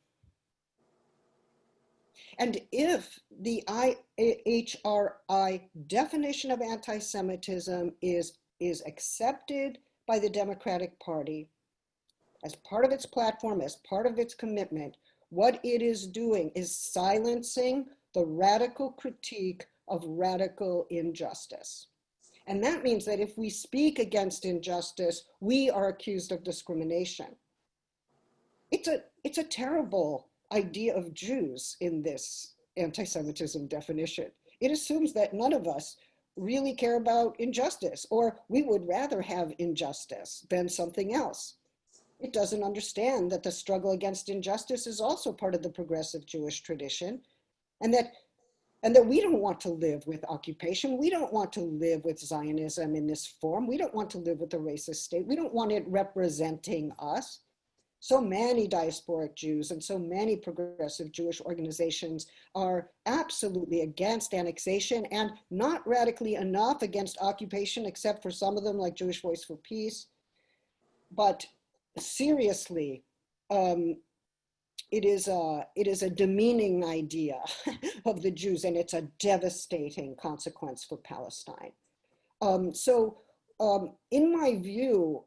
And if the IHRI definition of anti-Semitism is accepted by the Democratic Party as part of its platform, as part of its commitment, what it is doing is silencing the radical critique of radical injustice. And that means that if we speak against injustice, we are accused of discrimination. It's a terrible idea of Jews in this anti-Semitism definition. It assumes that none of us really care about injustice, or we would rather have injustice than something else. It doesn't understand that the struggle against injustice is also part of the progressive Jewish tradition, and that we don't want to live with occupation. We don't want to live with Zionism in this form. We don't want to live with a racist state. We don't want it representing us. So many diasporic Jews and so many progressive Jewish organizations are absolutely against annexation and not radically enough against occupation, except for some of them like Jewish Voice for Peace. But seriously, it is a demeaning idea of the Jews, and it's a devastating consequence for Palestine. In my view,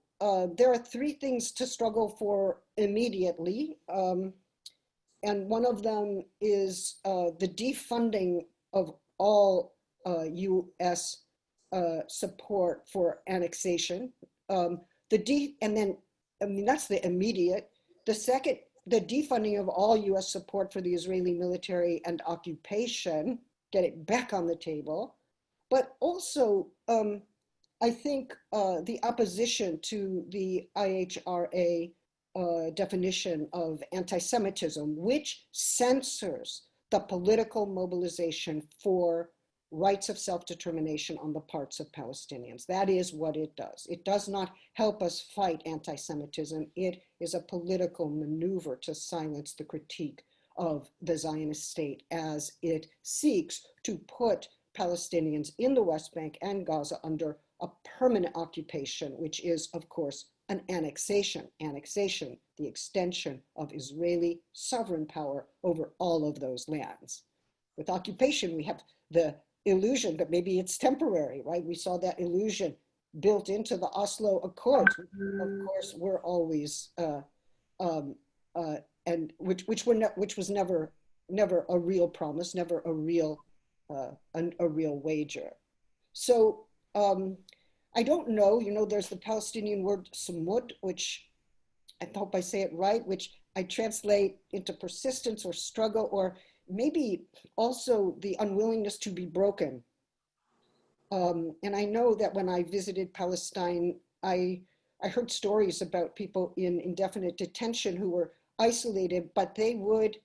there are three things to struggle for immediately. And one of them is the defunding of all US support for annexation. And then, I mean, that's the immediate. The second, the defunding of all US support for the Israeli military and occupation, get it back on the table. But also, I think the opposition to the IHRA definition of anti-Semitism, which censors the political mobilization for rights of self-determination on the parts of Palestinians. That is what it does. It does not help us fight anti-Semitism. It is a political maneuver to silence the critique of the Zionist state as it seeks to put Palestinians in the West Bank and Gaza under a permanent occupation, which is, of course, an annexation, the extension of Israeli sovereign power over all of those lands. With occupation, we have the illusion, but maybe it's temporary, right? We saw that illusion built into the Oslo Accords, which of course were always, and which was never a real promise, never a real wager. So I don't know, you know, there's the Palestinian word sumud, which I hope I say it right, which I translate into persistence or struggle, or maybe also the unwillingness to be broken. And I know that when I visited Palestine, I heard stories about people in indefinite detention who were isolated, but they would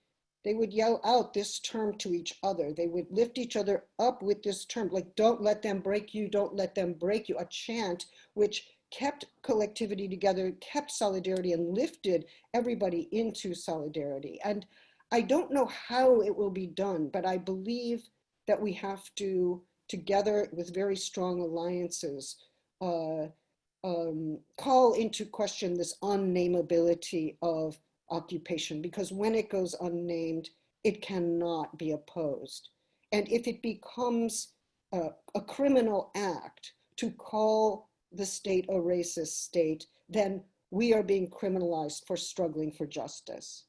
yell out this term to each other. They would lift each other up with this term, like, don't let them break you, don't let them break you, a chant which kept collectivity together, kept solidarity, and lifted everybody into solidarity. And I don't know how it will be done, but I believe that we have to, together with very strong alliances, call into question this unnameability of occupation, because when it goes unnamed, it cannot be opposed. And if it becomes a criminal act to call the state a racist state, then we are being criminalized for struggling for justice.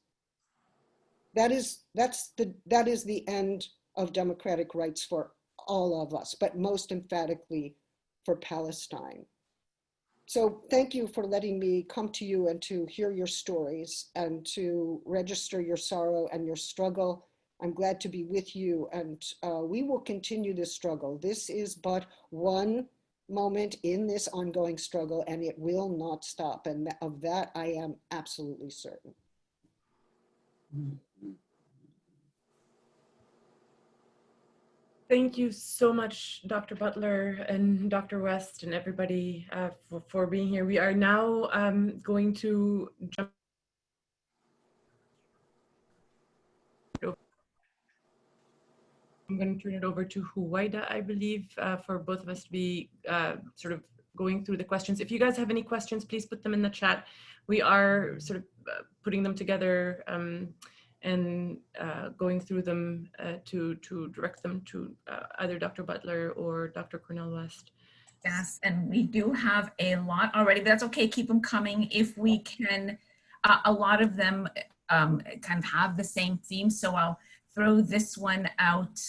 That is the end of democratic rights for all of us, but most emphatically for Palestine. So thank you for letting me come to you and to hear your stories and to register your sorrow and your struggle. I'm glad to be with you, and we will continue this struggle. This is but one moment in this ongoing struggle, and it will not stop. And of that, I am absolutely certain. Thank you so much, Dr. Butler and Dr. West and everybody for being here. We are now going to jump. I'm going to turn it over to Huwaida, I believe, for both of us to be sort of going through the questions. If you guys have any questions, please put them in the chat. We are sort of putting them together and going through them to direct them to either Dr. Butler or Dr. Cornel West. Yes, and we do have a lot already, but that's okay, keep them coming. If we can, a lot of them kind of have the same theme, so I'll throw this one out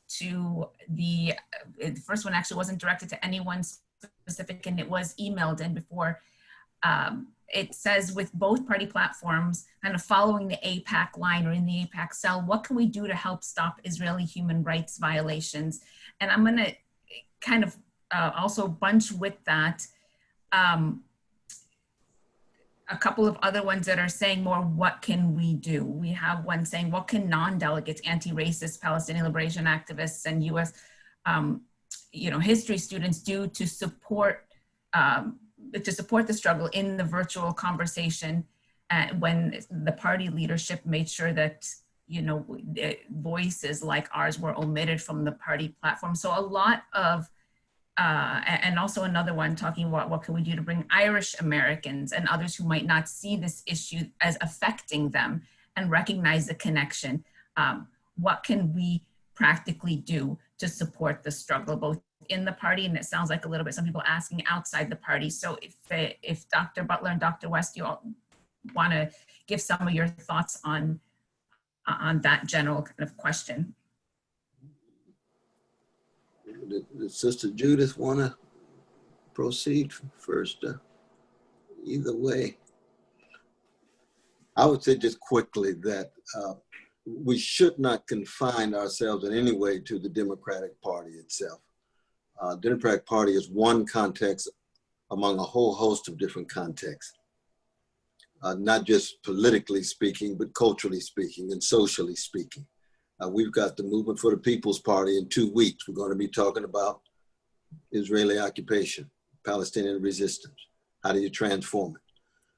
to the first one actually wasn't directed to anyone specific, and it was emailed in before. It says, with both party platforms kind of following the AIPAC line or in the AIPAC cell, what can we do to help stop Israeli human rights violations? And I'm going to kind of also bunch with that a couple of other ones that are saying more, what can we do? We have one saying, what can non-delegates, anti-racist Palestinian liberation activists and US history students do to support the struggle in the virtual conversation when the party leadership made sure that voices like ours were omitted from the party platform. So a lot of and also another one talking about what can we do to bring Irish Americans and others who might not see this issue as affecting them and recognize the connection. What can we practically do to support the struggle, both in the party, and it sounds like a little bit some people asking outside the party. So if Dr. Butler and Dr. West, you all want to give some of your thoughts on that general kind of question. Did Sister Judith want to proceed first? Either way, I would say just quickly that we should not confine ourselves in any way to the Democratic Party itself. Democratic Party is one context among a whole host of different contexts, not just politically speaking, but culturally speaking and socially speaking. We've got the Movement for the People's Party in 2 weeks. We're going to be talking about Israeli occupation, Palestinian resistance. How do you transform it?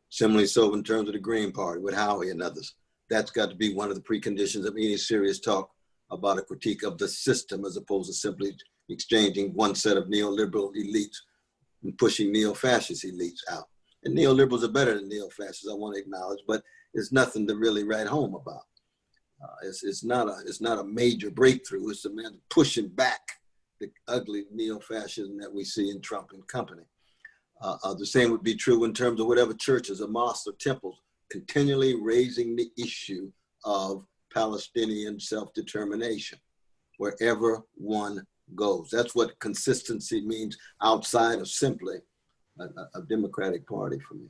Similarly so in terms of the Green Party with Howie and others. That's got to be one of the preconditions of any serious talk about a critique of the system, as opposed to simply exchanging one set of neoliberal elites and pushing neo-fascist elites out. And neoliberals are better than neo-fascists, I want to acknowledge, but it's nothing to really write home about. It's not a major breakthrough. It's a matter of pushing back the ugly neo-fascism that we see in Trump and company. The same would be true in terms of whatever churches or mosques or temples continually raising the issue of Palestinian self-determination wherever one goes. That's what consistency means outside of simply a Democratic Party for me.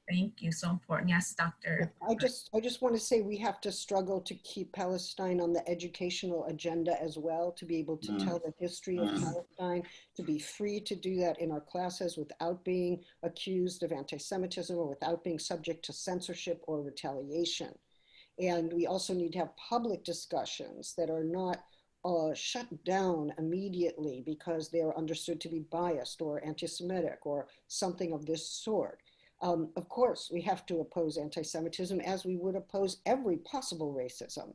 Thank you, so important. Yes, Dr. I just want to say we have to struggle to keep Palestine on the educational agenda as well, to be able to tell the history of Palestine, to be free to do that in our classes without being accused of anti-Semitism or without being subject to censorship or retaliation. And we also need to have public discussions that are not shut down immediately because they are understood to be biased or anti-Semitic or something of this sort. Of course, we have to oppose anti-Semitism as we would oppose every possible racism,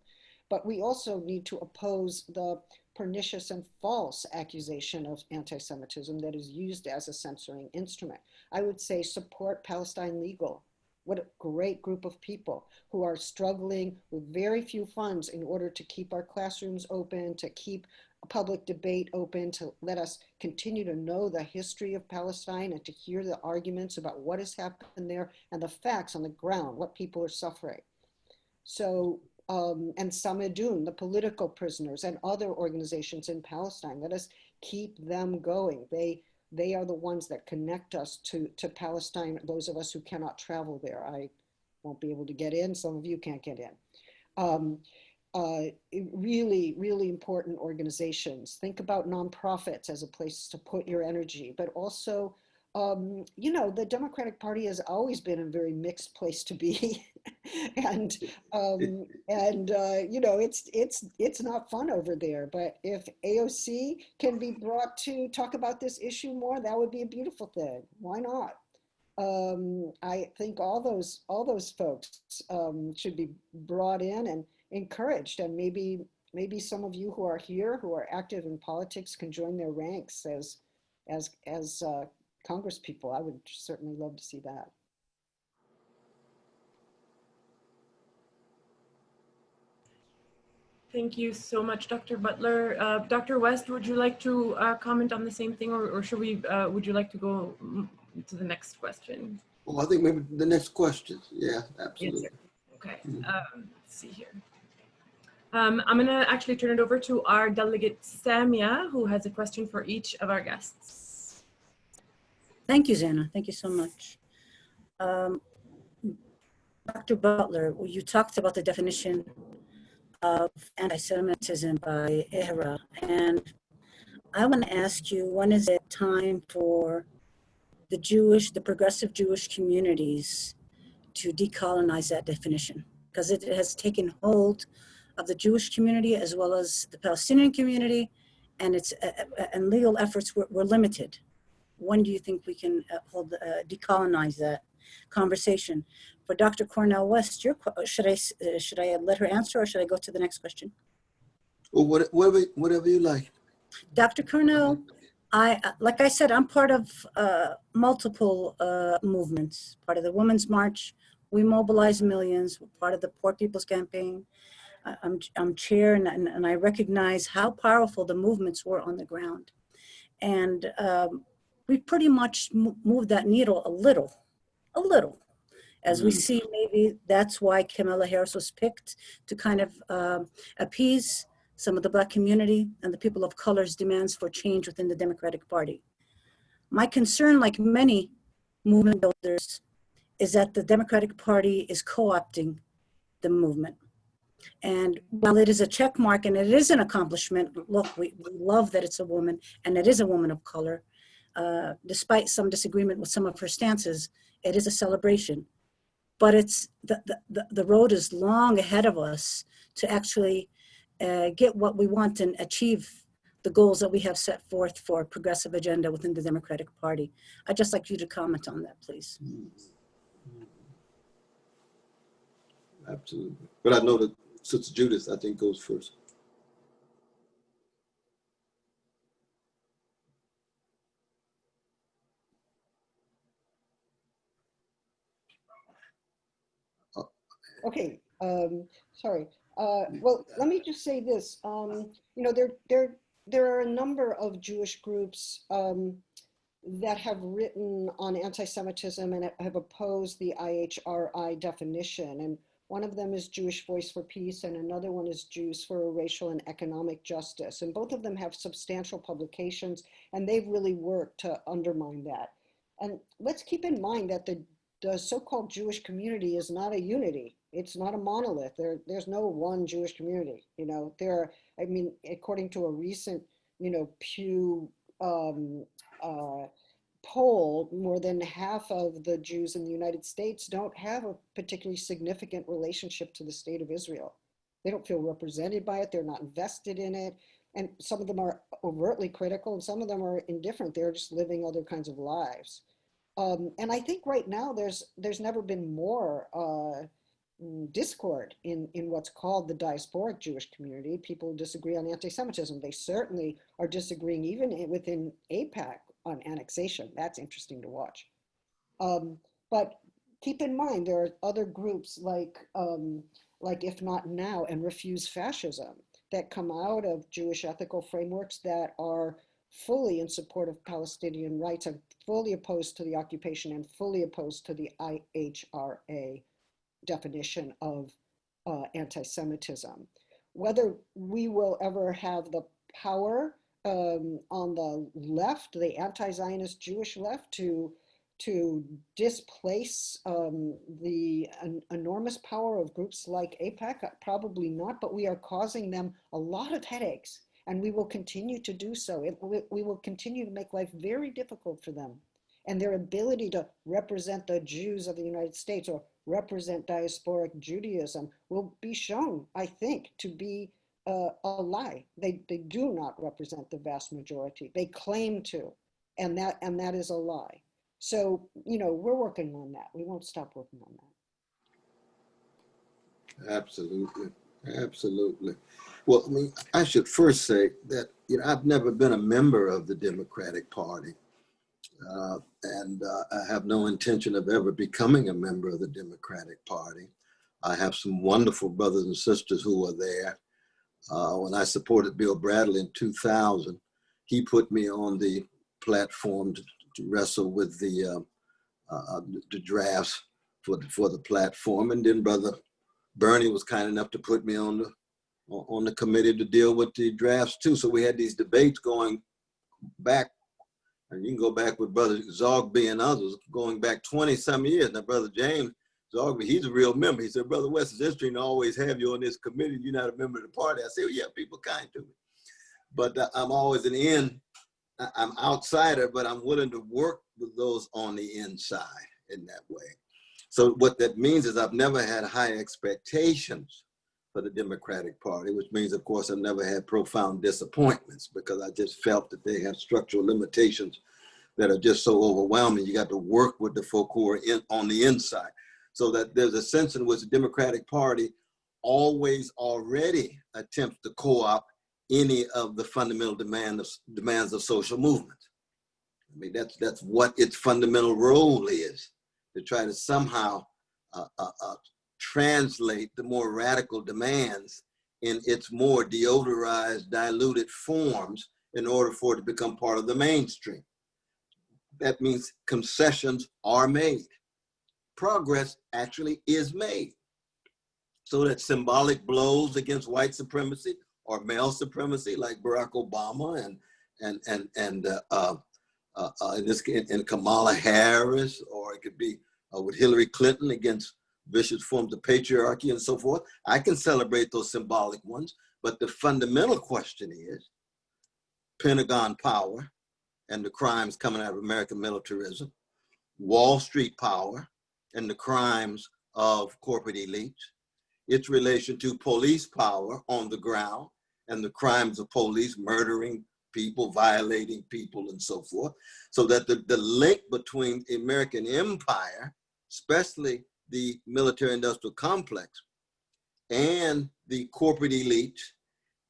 but we also need to oppose the pernicious and false accusation of anti-Semitism that is used as a censoring instrument. I would say support Palestine Legal. What a great group of people who are struggling with very few funds in order to keep our classrooms open, to keep public debate open, to let us continue to know the history of Palestine and to hear the arguments about what has happened there and the facts on the ground, what people are suffering. So, and Samidun, the political prisoners and other organizations in Palestine, let us keep them going. They are the ones that connect us to Palestine, those of us who cannot travel there. I won't be able to get in, some of you can't get in. Really, really important organizations. Think about nonprofits as a place to put your energy, but also, you know, the Democratic Party has always been a very mixed place to be. and you know, it's not fun over there, but if AOC can be brought to talk about this issue more, that would be a beautiful thing. Why not? I think all those folks should be brought in and encouraged, and maybe some of you who are here who are active in politics can join their ranks as Congress people. I would certainly love to see that. Thank you so much, Dr. Butler. Dr. West, would you like to comment on the same thing, or should we? Would you like to go to the next question? Well, I think maybe the next question. Yeah, absolutely. Yes, okay. Let's see here. I'm going to actually turn it over to our delegate, Samia, who has a question for each of our guests. Thank you, Zeina. Thank you so much. Dr. Butler, you talked about the definition of anti-Semitism by Ihra, and I want to ask you, when is it time for the progressive Jewish communities to decolonize that definition? Because it has taken hold of the Jewish community as well as the Palestinian community, and and legal efforts were limited. When do you think we can decolonize that conversation? For Dr. Cornel West, should I let her answer, or should I go to the next question? Well, whatever you like. Dr. Cornel, like I said, I'm part of multiple movements. Part of the Women's March, we mobilize millions. We're part of the Poor People's Campaign. I'm chair, and I recognize how powerful the movements were on the ground. And we pretty much moved that needle a little, As we see, maybe that's why Kamala Harris was picked, to kind of appease some of the Black community and the people of color's demands for change within the Democratic Party. My concern, like many movement builders, is that the Democratic Party is co-opting the movement. And while it is a check mark and it is an accomplishment, look, we love that it's a woman and it is a woman of color. Despite some disagreement with some of her stances, it is a celebration. But it's the road is long ahead of us to actually get what we want and achieve the goals that we have set forth for a progressive agenda within the Democratic Party. I'd just like you to comment on that, please. Absolutely. But I know that Sister Judith, I think, goes first. Okay, sorry. Well, let me just say this. You know, there are a number of Jewish groups that have written on anti-Semitism and have opposed the IHRI definition. And one of them is Jewish Voice for Peace, and another one is Jews for Racial and Economic Justice. And both of them have substantial publications, and they've really worked to undermine that. And let's keep in mind that the so-called Jewish community is not a unity. It's not a monolith. There's no one Jewish community. You know, I mean, according to a recent, you know, Pew poll, more than half of the Jews in the United States don't have a particularly significant relationship to the state of Israel. They don't feel represented by it. They're not invested in it. And some of them are overtly critical and some of them are indifferent. They're just living other kinds of lives. And I think right now there's never been more discord in what's called the diasporic Jewish community. People disagree on anti-Semitism. They certainly are disagreeing even within AIPAC on annexation. That's interesting to watch. But keep in mind, there are other groups like If Not Now and Refuse Fascism that come out of Jewish ethical frameworks that are fully in support of Palestinian rights and fully opposed to the occupation and fully opposed to the IHRA definition of anti-Semitism. Whether we will ever have the power on the left, the anti-Zionist Jewish left, to displace the enormous power of groups like AIPAC, probably not, but we are causing them a lot of headaches, and we will continue to do so. We will continue to make life very difficult for them, and their ability to represent the Jews of the United States or represent diasporic Judaism will be shown, I think, to be a lie. They do not represent the vast majority. They claim to, and that is a lie. So, you know, we're working on that. We won't stop working on that. Absolutely. Absolutely. Well, I mean, I should first say that, you know, I've never been a member of the Democratic Party. And I have no intention of ever becoming a member of the Democratic Party. I have some wonderful brothers and sisters who were there. When I supported Bill Bradley in 2000, he put me on the platform to wrestle with the drafts for the platform. And then Brother Bernie was kind enough to put me on the committee to deal with the drafts too. So we had these debates going back. And you can go back with Brother Zogby and others, going back 20-some years. Now, Brother James Zogby, he's a real member. He said, Brother West, it's interesting to always have you on this committee. You're not a member of the party. I said, well, yeah, people kind to me. But I'm always I'm outsider, but I'm willing to work with those on the inside in that way. So what that means is I've never had high expectations for the Democratic Party, which means, of course, I've never had profound disappointments because I just felt that they have structural limitations that are just so overwhelming. You got to work with the folk who are on the inside. So that there's a sense in which the Democratic Party always already attempts to co-opt any of the fundamental demands of social movements. I mean, that's what its fundamental role is, to try to somehow translate the more radical demands in its more deodorized, diluted forms in order for it to become part of the mainstream. That means concessions are made. progress actually is made. So that symbolic blows against white supremacy or male supremacy, like Barack Obama and Kamala Harris, or it could be with Hillary Clinton against vicious forms of patriarchy and so forth. I can celebrate those symbolic ones, but the fundamental question is Pentagon power and the crimes coming out of American militarism, Wall Street power and the crimes of corporate elites, its relation to police power on the ground and the crimes of police murdering people, violating people, and so forth. So that the link between the American empire, especially the military-industrial complex, and the corporate elites,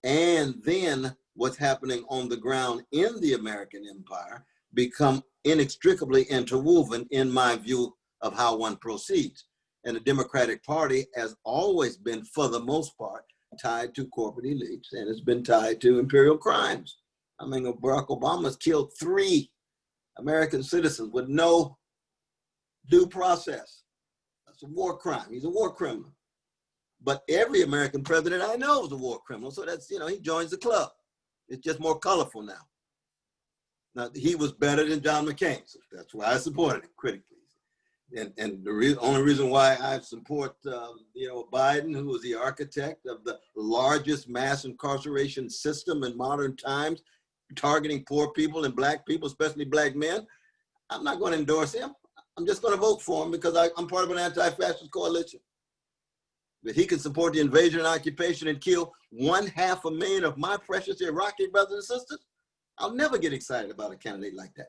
and then what's happening on the ground in the American empire become inextricably interwoven in my view of how one proceeds. And the Democratic Party has always been, for the most part, tied to corporate elites, and it's been tied to imperial crimes. I mean, Barack Obama's killed 3 American citizens with no due process. That's a war crime. He's a war criminal. But every American president I know is a war criminal. So that's, you know, he joins the club. It's just more colorful now. Now, he was better than John McCain. So that's why I supported him critically. And the only reason why I support, Biden, who was the architect of the largest mass incarceration system in modern times, targeting poor people and black people, especially black men, I'm not going to endorse him. I'm just going to vote for him because I'm part of an anti-fascist coalition. That he can support the invasion and occupation and kill 1.5 of my precious Iraqi brothers and sisters, I'll never get excited about a candidate like that.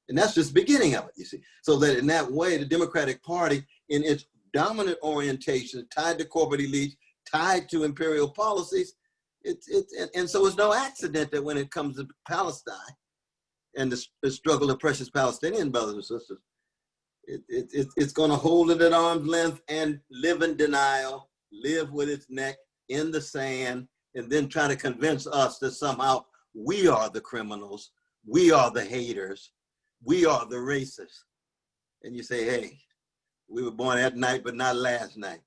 And that's just the beginning of it, you see. So that in that way, the Democratic Party, in its dominant orientation, tied to corporate elites, tied to imperial policies, and so it's no accident that when it comes to Palestine and the struggle of precious Palestinian brothers and sisters, it's going to hold it at arm's length and live in denial, live with its neck in the sand, and then try to convince us that somehow we are the criminals, we are the haters, we are the racists. And you say, hey, we were born that night, but not last night.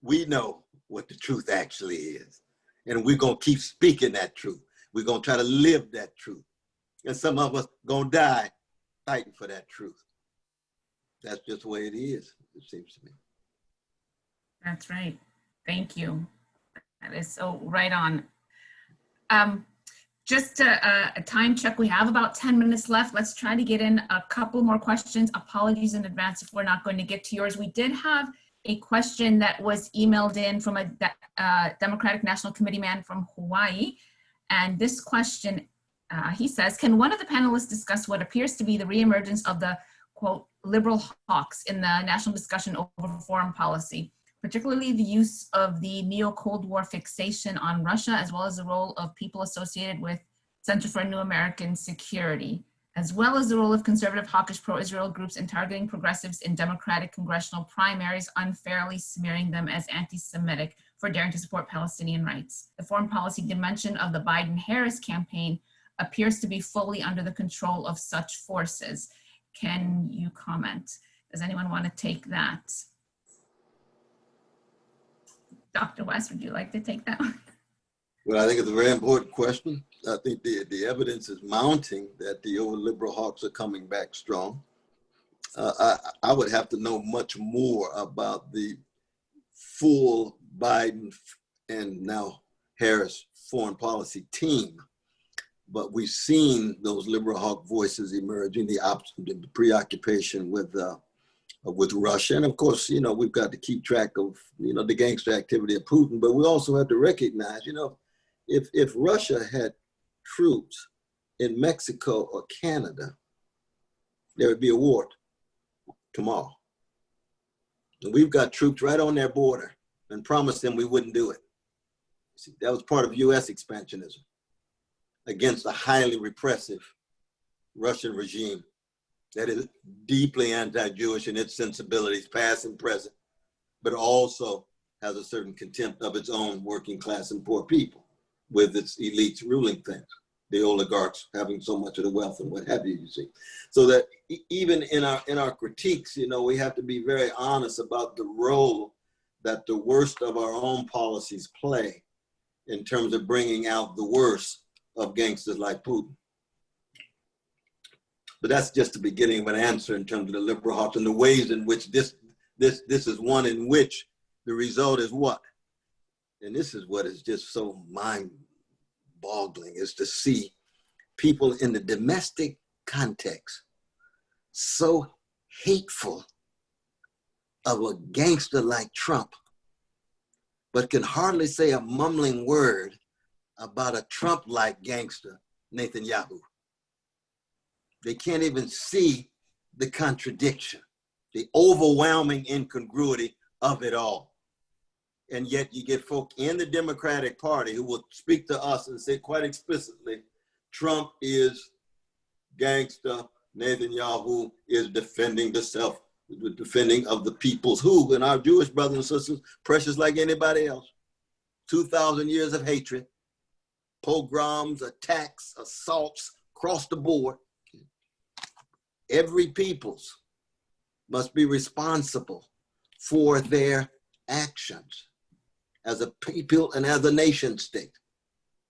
We know what the truth actually is. And we're going to keep speaking that truth. We're going to try to live that truth. And some of us going to die fighting for that truth. That's just the way it is, it seems to me. That's right. Thank you. That is so right on. Just a time check. We have about 10 minutes left. Let's try to get in a couple more questions. Apologies in advance if we're not going to get to yours. We did have a question that was emailed in from a Democratic National Committee man from Hawaii. And this question, he says, can one of the panelists discuss what appears to be the reemergence of the, quote, liberal hawks in the national discussion over foreign policy, particularly the use of the neo-Cold War fixation on Russia, as well as the role of people associated with Center for New American Security, as well as the role of conservative hawkish pro-Israel groups in targeting progressives in Democratic congressional primaries, unfairly smearing them as anti-Semitic for daring to support Palestinian rights. The foreign policy dimension of the Biden-Harris campaign appears to be fully under the control of such forces. Can you comment? Does anyone want to take that? Dr. West, would you like to take that one? Well, I think it's a very important question. I think the evidence is mounting that the old liberal hawks are coming back strong. I would have to know much more about the full Biden and now Harris foreign policy team. But we've seen those liberal hawk voices emerging, the preoccupation with Russia. And of course, you know, we've got to keep track of, you know, the gangster activity of Putin, but we also have to recognize, you know, if Russia had troops in Mexico or Canada, there would be a war tomorrow. And we've got troops right on their border and promised them we wouldn't do it. See, that was part of US expansionism against a highly repressive Russian regime that is deeply anti-Jewish in its sensibilities, past and present, but also has a certain contempt of its own working class and poor people with its elites ruling things. the oligarchs having so much of the wealth and what have you, you see. So that even in our critiques, you know, we have to be very honest about the role that the worst of our own policies play in terms of bringing out the worst of gangsters like Putin. But that's just the beginning of an answer in terms of the liberal hearts and the ways in which this is one in which the result is what? And this is what is just so mind-boggling, is to see people in the domestic context so hateful of a gangster like Trump, but can hardly say a mumbling word about a Trump-like gangster, Netanyahu. They can't even see the contradiction, the overwhelming incongruity of it all. And yet you get folk in the Democratic Party who will speak to us and say quite explicitly, Trump is gangster, Netanyahu is defending the defending of the peoples, who, and our Jewish brothers and sisters, precious like anybody else. 2,000 years of hatred, pogroms, attacks, assaults across the board. Every peoples must be responsible for their actions as a people and as a nation state.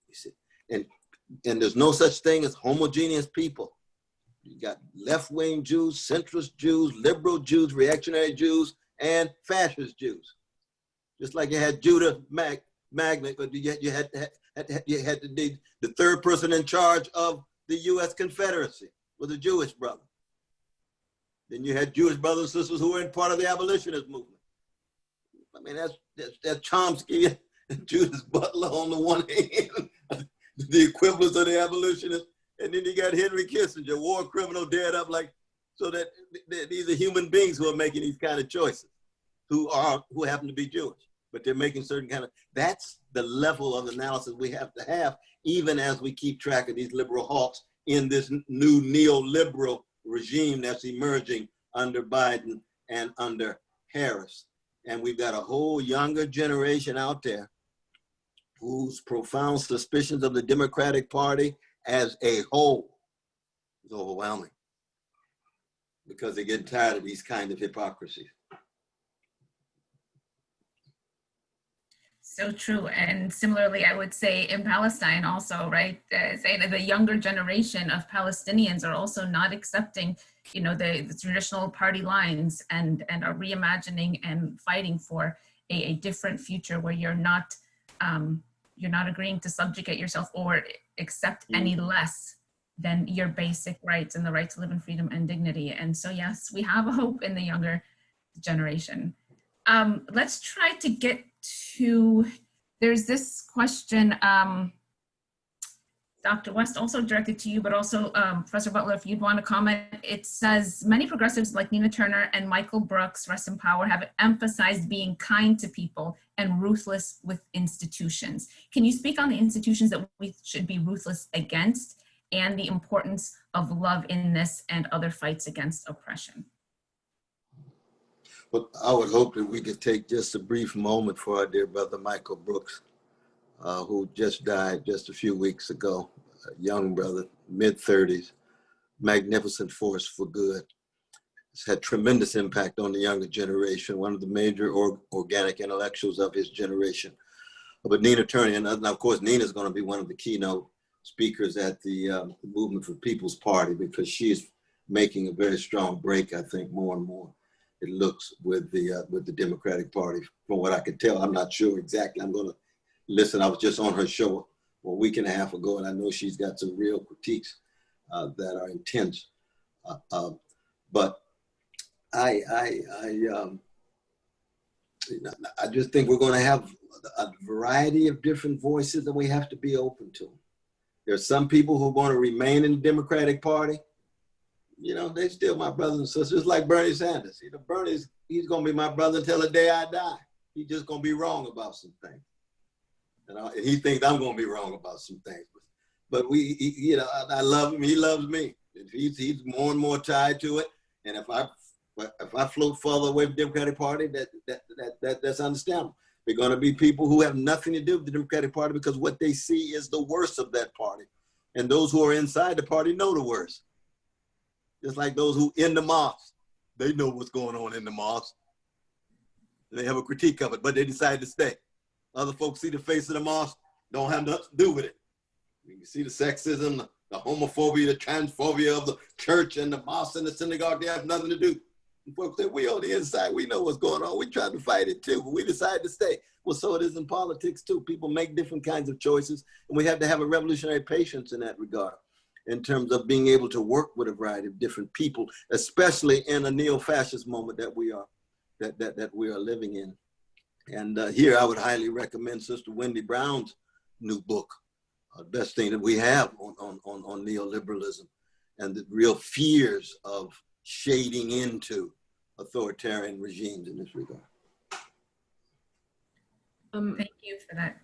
You see, and there's no such thing as homogeneous people. You got left-wing Jews, centrist Jews, liberal Jews, reactionary Jews, and fascist Jews. Just like you had Judah Magnet, but you had the third person in charge of the U.S. Confederacy was a Jewish brother. Then you had Jewish brothers and sisters who were in part of the abolitionist movement. I mean, that's Chomsky and Judith Butler on the one hand, the equivalents of the abolitionists. And then you got Henry Kissinger, war criminal, dead up like, so that these are human beings who are making these kind of choices, who happen to be Jewish, but they're making certain kind of, that's the level of analysis we have to have, even as we keep track of these liberal hawks in this new neoliberal regime that's emerging under Biden and under Harris. And we've got a whole younger generation out there whose profound suspicions of the Democratic Party as a whole is overwhelming, because they're getting tired of these kind of hypocrisies. So true. And similarly, I would say in Palestine also, right, saying that the younger generation of Palestinians are also not accepting, you know, the traditional party lines and are reimagining and fighting for a different future where you're not agreeing to subjugate yourself or accept any less than your basic rights and the right to live in freedom and dignity. And so, yes, we have a hope in the younger generation. Let's try to get to, there's this question, Dr. West, also directed to you, but also Professor Butler, if you'd want to comment. It says, many progressives like Nina Turner and Michael Brooks, rest in power, have emphasized being kind to people and ruthless with institutions. Can you speak on the institutions that we should be ruthless against and the importance of love in this and other fights against oppression? Well, I would hope that we could take just a brief moment for our dear brother Michael Brooks, who just died just a few weeks ago, a young brother, mid-30s, magnificent force for good. It's had tremendous impact on the younger generation, one of the major organic intellectuals of his generation. But Nina Turner, and of course, Nina's going to be one of the keynote speakers at the Movement for People's Party, because she's making a very strong break, I think, more and more. It looks with the Democratic Party, from what I could tell. I'm not sure exactly. I'm going to listen. I was just on her show a week and a half ago, and I know she's got some real critiques that are intense. But I just think we're going to have a variety of different voices, and we have to be open to them. There's some people who are going to remain in the Democratic Party. You know, they still my brothers and sisters, like Bernie Sanders. You know, he's going to be my brother until the day I die. He's just going to be wrong about some things. And he thinks I'm going to be wrong about some things. But you know, I love him. He loves me. He's more and more tied to it. And if I float further away from the Democratic Party, that's understandable. They're going to be people who have nothing to do with the Democratic Party, because what they see is the worst of that party, And those who are inside the party know the worst. Just like those who in the mosque, they know what's going on in the mosque. They have a critique of it, but they decide to stay. Other folks see the face of the mosque, don't have nothing to do with it. You see the sexism, the homophobia, the transphobia of the church and the mosque and the synagogue, they have nothing to do. And folks say, we on the inside, we know what's going on. We try to fight it too, but we decide to stay. Well, so it is in politics too. People make different kinds of choices, and we have to have a revolutionary patience in that regard, in terms of being able to work with a variety of different people, especially in a neo-fascist moment that we are living in. And here I would highly recommend Sister Wendy Brown's new book, the best thing that we have on neoliberalism and the real fears of shading into authoritarian regimes in this regard. Thank you for that.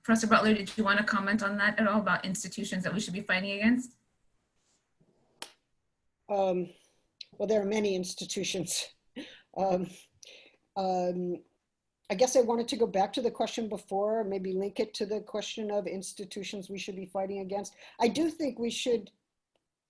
Professor Butler, did you want to comment on that at all, about institutions that we should be fighting against? Well, there are many institutions. I guess I wanted to go back to the question before, maybe link it to the question of institutions we should be fighting against. I do think we should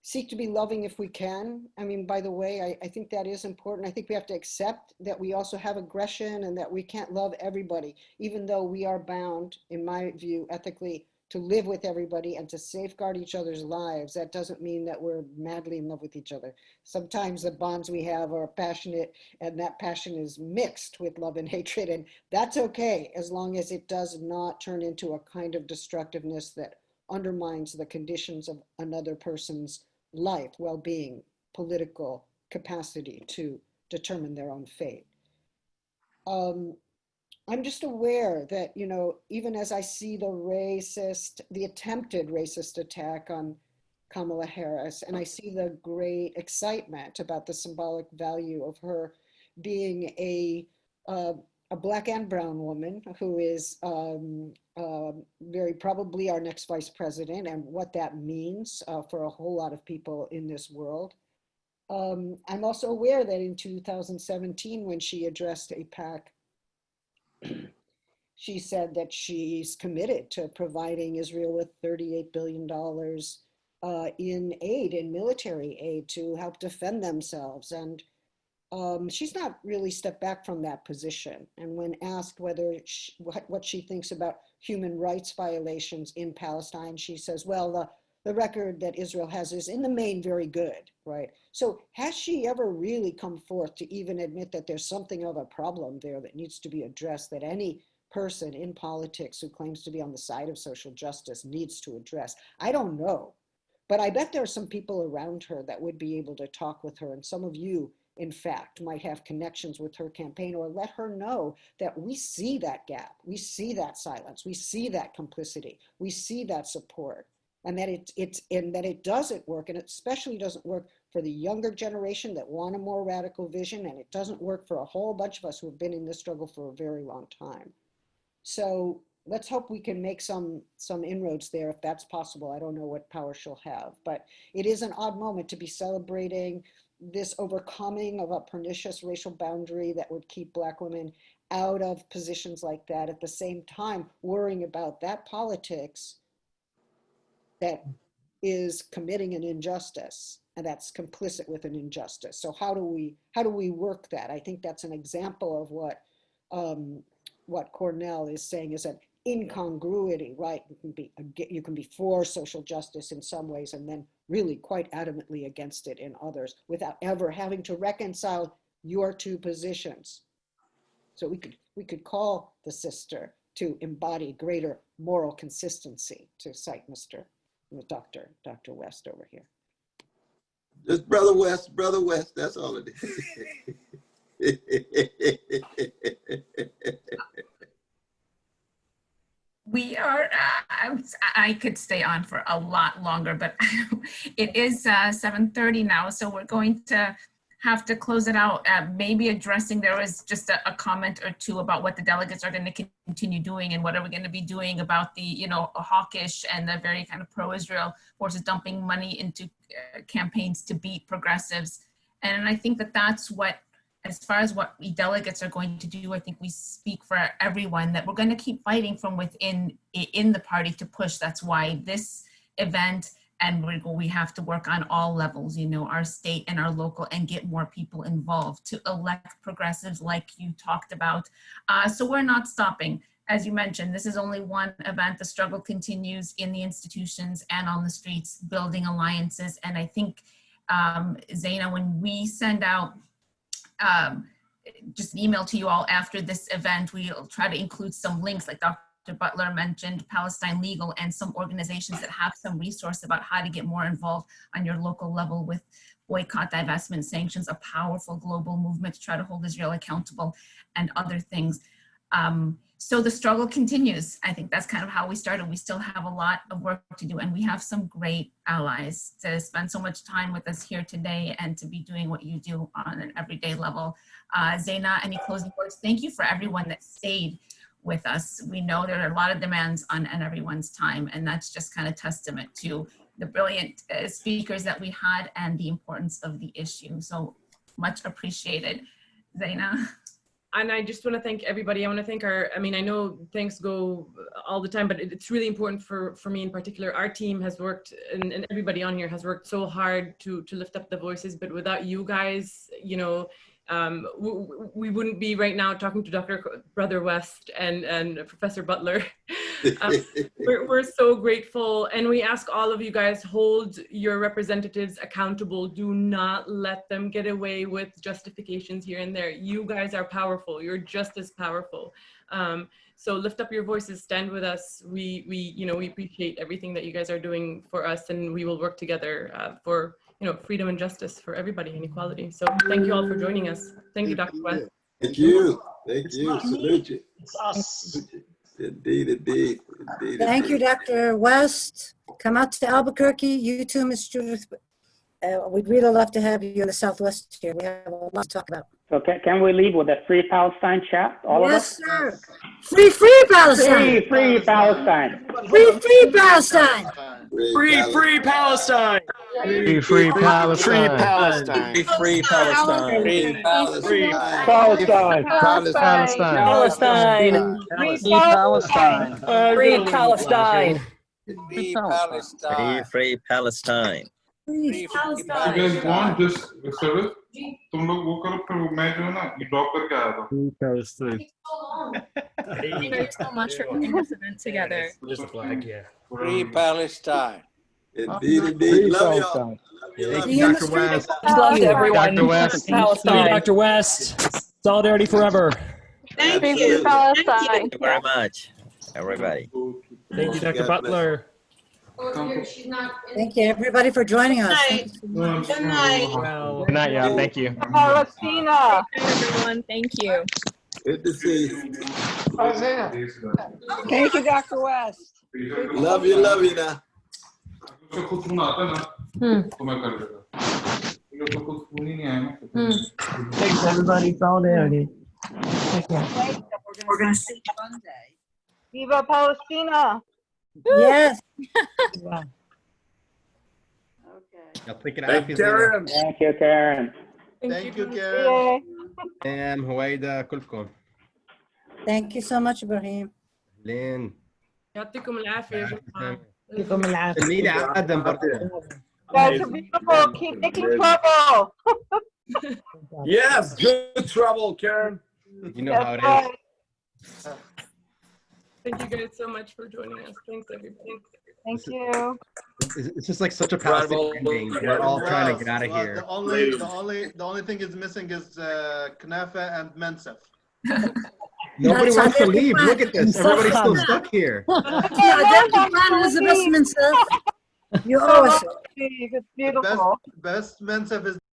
seek to be loving if we can. I mean, by the way, I think that is important. I think we have to accept that we also have aggression and that we can't love everybody, even though we are bound, in my view, ethically, to live with everybody and to safeguard each other's lives. That doesn't mean that we're madly in love with each other. Sometimes the bonds we have are passionate, and that passion is mixed with love and hatred, and that's okay, as long as it does not turn into a kind of destructiveness that undermines the conditions of another person's life, well-being, political capacity to determine their own fate. I'm just aware that, you know, even as I see the attempted racist attack on Kamala Harris, and I see the great excitement about the symbolic value of her being a Black and brown woman who is very probably our next vice president, and what that means for a whole lot of people in this world. I'm also aware that in 2017, when she addressed AIPAC, she said that she's committed to providing Israel with $38 billion in aid, in military aid, to help defend themselves. And she's not really stepped back from that position. And when asked what she thinks about human rights violations in Palestine, she says, well, the record that Israel has is in the main very good, right? So has she ever really come forth to even admit that there's something of a problem there that needs to be addressed, that any person in politics who claims to be on the side of social justice needs to address? I don't know, but I bet there are some people around her that would be able to talk with her, and some of you, in fact, might have connections with her campaign, or let her know that we see that gap, we see that silence, we see that complicity, we see that support, and that it doesn't work, and it especially doesn't work for the younger generation that want a more radical vision, and it doesn't work for a whole bunch of us who have been in this struggle for a very long time. So let's hope we can make some inroads there if that's possible. I don't know what power she'll have, but it is an odd moment to be celebrating this overcoming of a pernicious racial boundary that would keep Black women out of positions like that, at the same time worrying about that politics that is committing an injustice and that's complicit with an injustice. So how do we work that? I think that's an example of what Cornel is saying is an incongruity, right? You can be for social justice in some ways and then really quite adamantly against it in others without ever having to reconcile your two positions. So we could call the sister to embody greater moral consistency, to cite Dr. West over here. Just Brother West, that's all it is. We are, I could stay on for a lot longer, but it is 7:30 now, so we're going to have to close it out, maybe addressing, there was just a comment or two about what the delegates are going to continue doing and what are we going to be doing about the, you know, hawkish and the very kind of pro-Israel forces dumping money into campaigns to beat progressives. And I think that that's what, as far as what we delegates are going to do, I think we speak for everyone that we're going to keep fighting from within in the party to push. That's why this event, and we have to work on all levels, you know, our state and our local, and get more people involved to elect progressives like you talked about. So we're not stopping. As you mentioned, this is only one event. The struggle continues in the institutions and on the streets, building alliances. And I think, Zeina, when we send out just an email to you all after this event, we'll try to include some links, like Dr. Butler mentioned Palestine Legal, and some organizations that have some resource about how to get more involved on your local level with boycott, divestment, sanctions, a powerful global movement to try to hold Israel accountable, and other things. So the struggle continues. I think that's kind of how we started. We still have a lot of work to do, and we have some great allies to spend so much time with us here today and to be doing what you do on an everyday level. Zeina, any closing words? Thank you for everyone that stayed with us. We know there are a lot of demands on everyone's time, and that's just kind of testament to the brilliant speakers that we had and the importance of the issue. So much appreciated. Zeina. And I just want to thank everybody. I want to thank I know thanks go all the time, but it's really important for me in particular. Our team has worked, and everybody on here has worked so hard to lift up the voices, but without you guys, you know, we wouldn't be right now talking to Dr. Brother West and Professor Butler. We're so grateful, and we ask all of you guys, hold your representatives accountable. Do not let them get away with justifications here and there. You guys are powerful. You're just as powerful. So lift up your voices, stand with us. We appreciate everything that you guys are doing for us, and we will work together for freedom and justice for everybody and equality. So thank you all for joining us. Thank you, Dr. West. Thank you. Thank you. Salute you. It's us. Indeed. Thank you, Dr. West. Come out to Albuquerque. You too, Ms. Judith. We'd really love to have you in the Southwest here. We have a lot to talk about. So can we leave with a Free Palestine chat? All of us? Yes, sir. Free Palestine. Free Palestine. Free Palestine. Free Palestine. Free Palestine. Free Palestine. Free Palestine. Free Palestine. Palestine. Free Palestine. Free Palestine. Free Palestine. Free You guys want just service? तुम लोग वो करो फिर मैं जो है ना ये ड्रॉप करके आया था. Thank you so much for putting this event together. Just a flag, yeah. Free Palestine. Indeed. Love y'all. Thank you, Dr. West. Love to everyone. Dr. West. Palestine. Dr. West. Solidarity forever. Thank you, Palestine. Thank you very much, everybody. Thank you, Dr. Butler. Thank you, everybody, for joining us. Good night. Good night, y'all. Thank you. Palestine. Everyone, thank you. Good to see you. Thank you, Dr. West. Love you now. Thanks, everybody. Solidarity. We're going to see you Monday. Viva Palestina. Yes. Okay. Thank you, Karen. Thank you, Karen. Thank you, Karen. Huwaida كلكم. Thank you so much, Ibraheem. لين. يعطيكم العافية. يعطيكم العافية. سميرة عادة برضه. Guys are beautiful. Keep making trouble. Yes, good trouble, Karen. You know how it is. Thank you guys so much for joining us. Thanks, everybody. Thank you. It's just like such a positive ending. We're all trying to get out of here. The only thing is missing is Knafa and Mensef. Nobody wants to leave. Look at this. Everybody's still stuck here. You owe us. It's beautiful. Best Mensef is